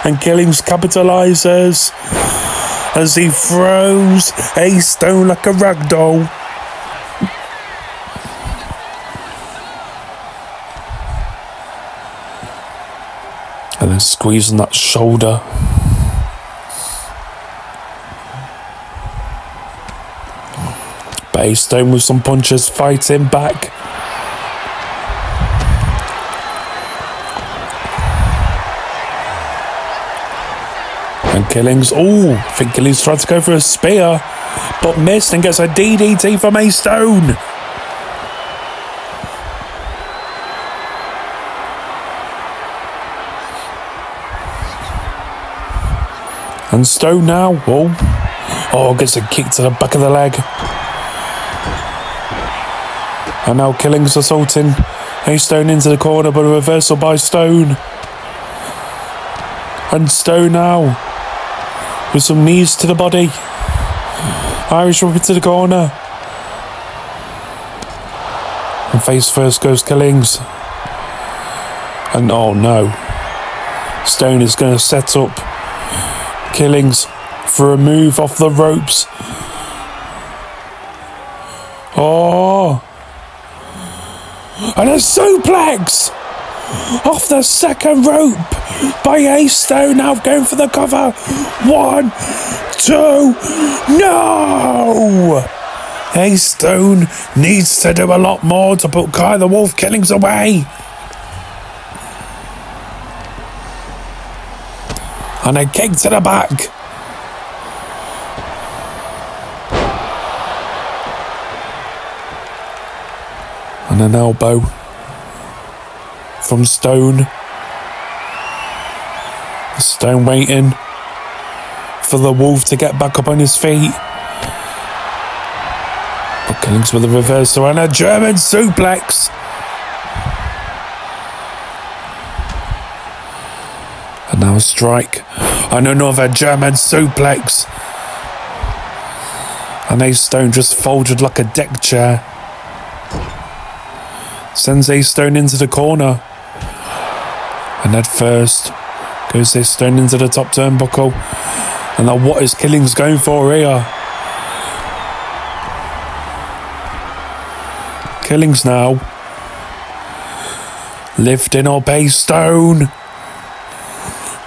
And Killings capitalizes as he throws A-Stone like a ragdoll. And then squeezing that shoulder. But A-Stone with some punches fighting back. And Killings, I think Killings tried to go for a spear, but missed and gets a DDT from A-Stone. And Stone now, gets a kick to the back of the leg. And now Killings assaulting A-Stone into the corner, but a reversal by Stone. And Stone now with some knees to the body. Irish whip to the corner. And face first goes Killings. And oh no. Stone is going to set up Killings for a move off the ropes. And a suplex off the second rope by A-Stone, now going for the cover. 1, 2, no! A-Stone needs to do a lot more to put Guy the Wolf Killings away. And a kick to the back. And an elbow from Stone. Stone waiting for the Wolf to get back up on his feet. But Killings with a reversal and a German suplex. And now a strike. And another German suplex. And Ace Stone just folded like a deck chair. Sends Ace Stone into the corner. And at first goes Ace Stone into the top turnbuckle. And now what is Killings going for here? Killings now. Lifting up Ace Stone.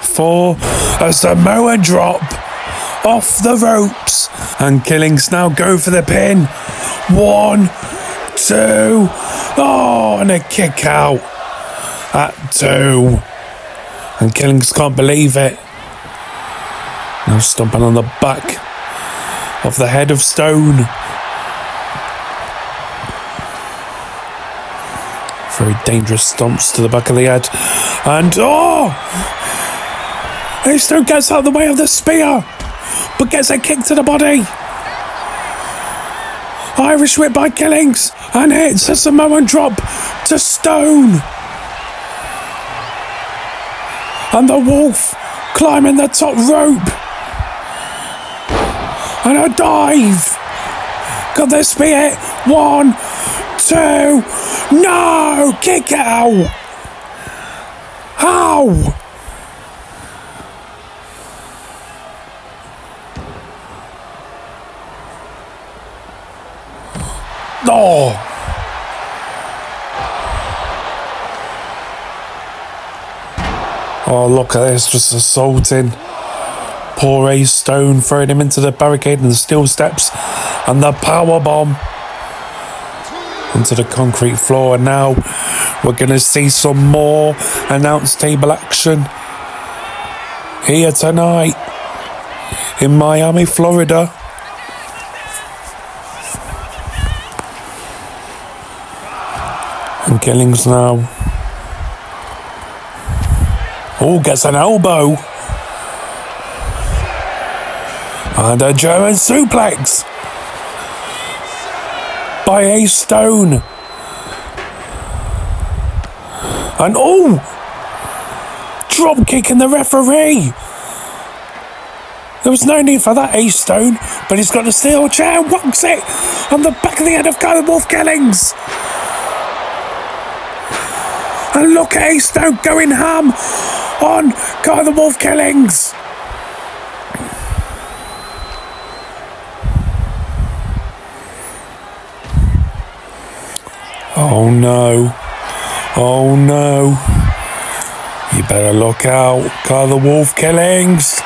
For a Samoan drop. Off the ropes. And Killings now go for the pin. 1, 2. Oh, and a kick out at 2. And Killings can't believe it. Now stomping on the back of the head of Stone. Very dangerous stomps to the back of the head. And Ace Stone gets out of the way of the spear, but gets a kick to the body. Irish whip by Killings, and hits a Samoan drop to Stone. And the Wolf climbing the top rope. And a dive. Got the spear. 1, 2. No! Kick out. Ow! Oh! Oh, look at this, just assaulting poor Ace Stone, throwing him into the barricade and the steel steps, and the power bomb into the concrete floor. And now we're going to see some more announce table action here tonight in Miami, Florida. And Killings now. Oh, gets an elbow. And a German suplex by Ace Stone. And drop kicking the referee. There was no need for that, Ace Stone, but he's got the steel chair, whacks it on the back of the head of Guy the Wolf Killings. And look at Ace Stone going ham on Guy the Wolf Killings. Oh no. Oh no. You better look out, Guy the Wolf Killings.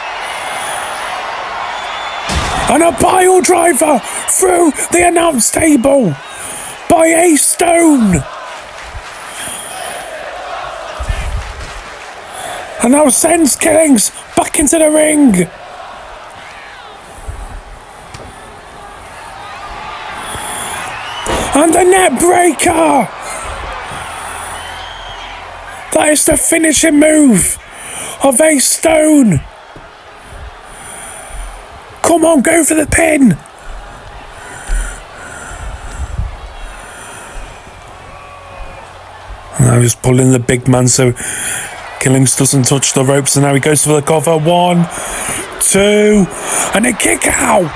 And a pile driver through the announce table by Ace Stone. And now sends Killings back into the ring. And the net breaker. That is the finishing move of Ace Stone. Come on, go for the pin. And now he's pulling the big man so Killings doesn't touch the ropes, and now he goes for the cover. 1, 2, and a kick out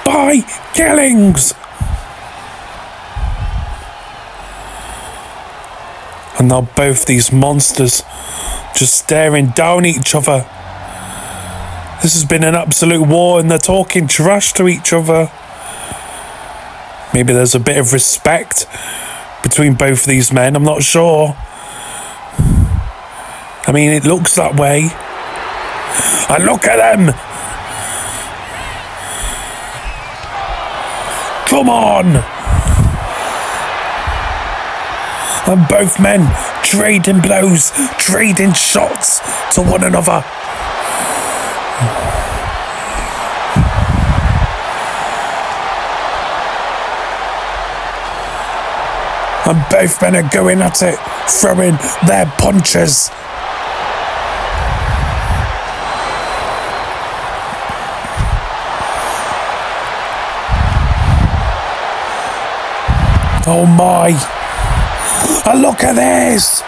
by Killings. And now both these monsters just staring down each other. This has been an absolute war, and they're talking trash to each other. Maybe there's a bit of respect between both these men, I'm not sure. I mean, it looks that way. And look at them! Come on! And both men trading blows, trading shots to one another. And both men are going at it, throwing their punches. Oh my. And look at this.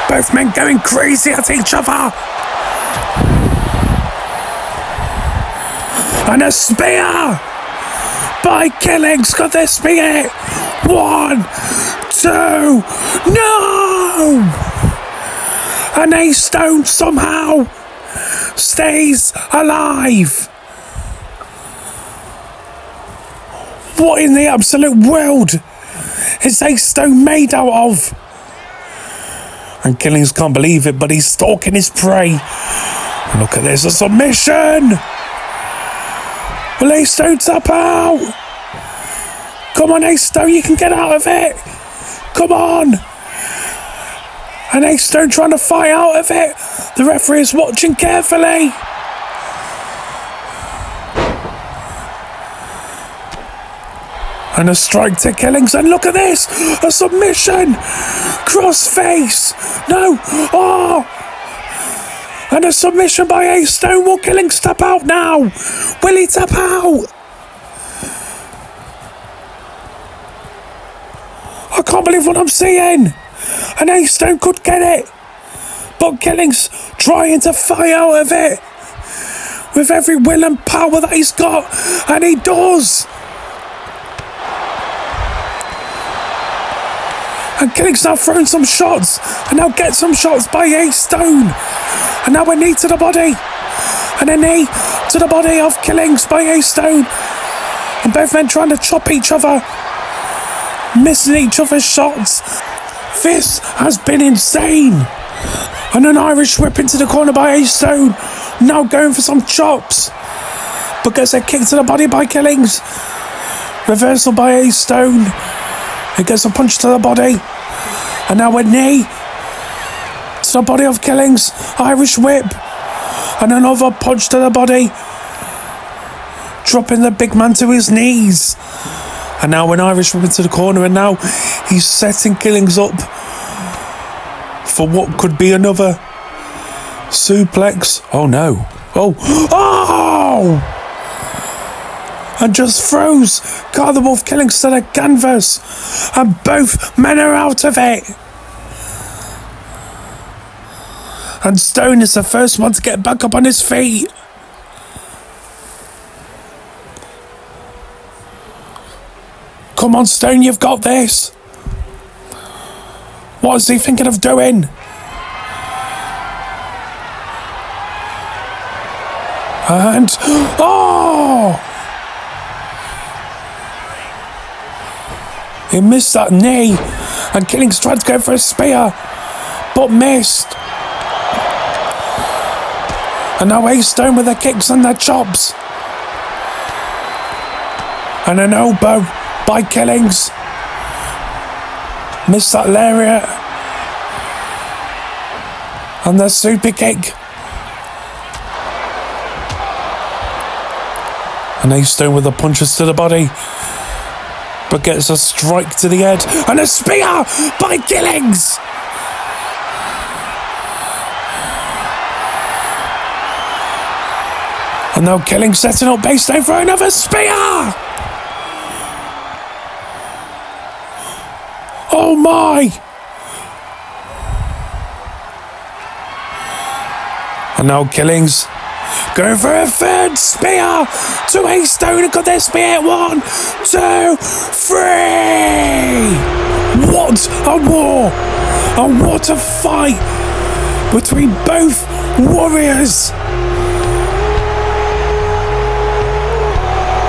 Both men going crazy at each other. And a spear by Killings. Could this be it? 1, 2, no! And A-Stone somehow stays alive. What in the absolute world is A-Stone made out of? And Killings can't believe it, but he's stalking his prey. Look at this, a submission! Will A-Stone tap out? Come on, A-Stone, you can get out of it! Come on! And A-Stone trying to fight out of it. The referee is watching carefully. And a strike to Killings, and look at this! A submission! Crossface! No! Oh! And a submission by A-Stone. Will Killings tap out now? Will he tap out? I can't believe what I'm seeing! And A-Stone could get it! But Killings trying to fight out of it! With every will and power that he's got! And he does! And Killings now throwing some shots. And now get some shots by A-Stone. And now a knee to the body. And a knee to the body of Killings by A-Stone. And both men trying to chop each other. Missing each other's shots. This has been insane. And an Irish whip into the corner by A-Stone. Now going for some chops. But gets a kick to the body by Killings. Reversal by A-Stone. He gets a punch to the body. And now a knee to the body of Killings. Irish whip. And another punch to the body. Dropping the big man to his knees. And now an Irish whip into the corner. And now he's setting Killings up for what could be another suplex. Oh no. Oh. Oh! And just throws Carl the Wolf Killings to the canvas. And both men are out of it. And Stone is the first one to get back up on his feet. Come on, Stone, you've got this. What is he thinking of doing? And... oh! He missed that knee, and Killings tried to go for a spear, but missed. And now A-Stone with the kicks and the chops. And an elbow by Killings. Missed that lariat. And the super kick. And A-Stone with the punches to the body. But gets a strike to the head. And a spear by Killings. And now Killings setting up A-Stone for another spear. Oh my. And now Killings going for a third spear to A-Stone. And got their spear. 1, 2, 3. What a war. And what a fight between both warriors.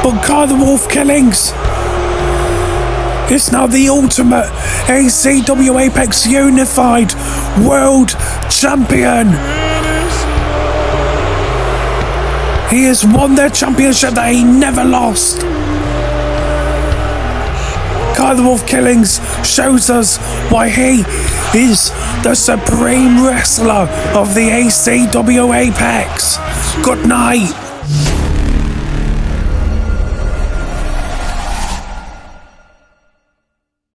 But Carl the Wolf Killings is now the ultimate ACW Apex Unified World Champion. He has won their championship that he never lost. Carl the Wolf Killings shows us why he is the supreme wrestler of the ACW Apex. Good night.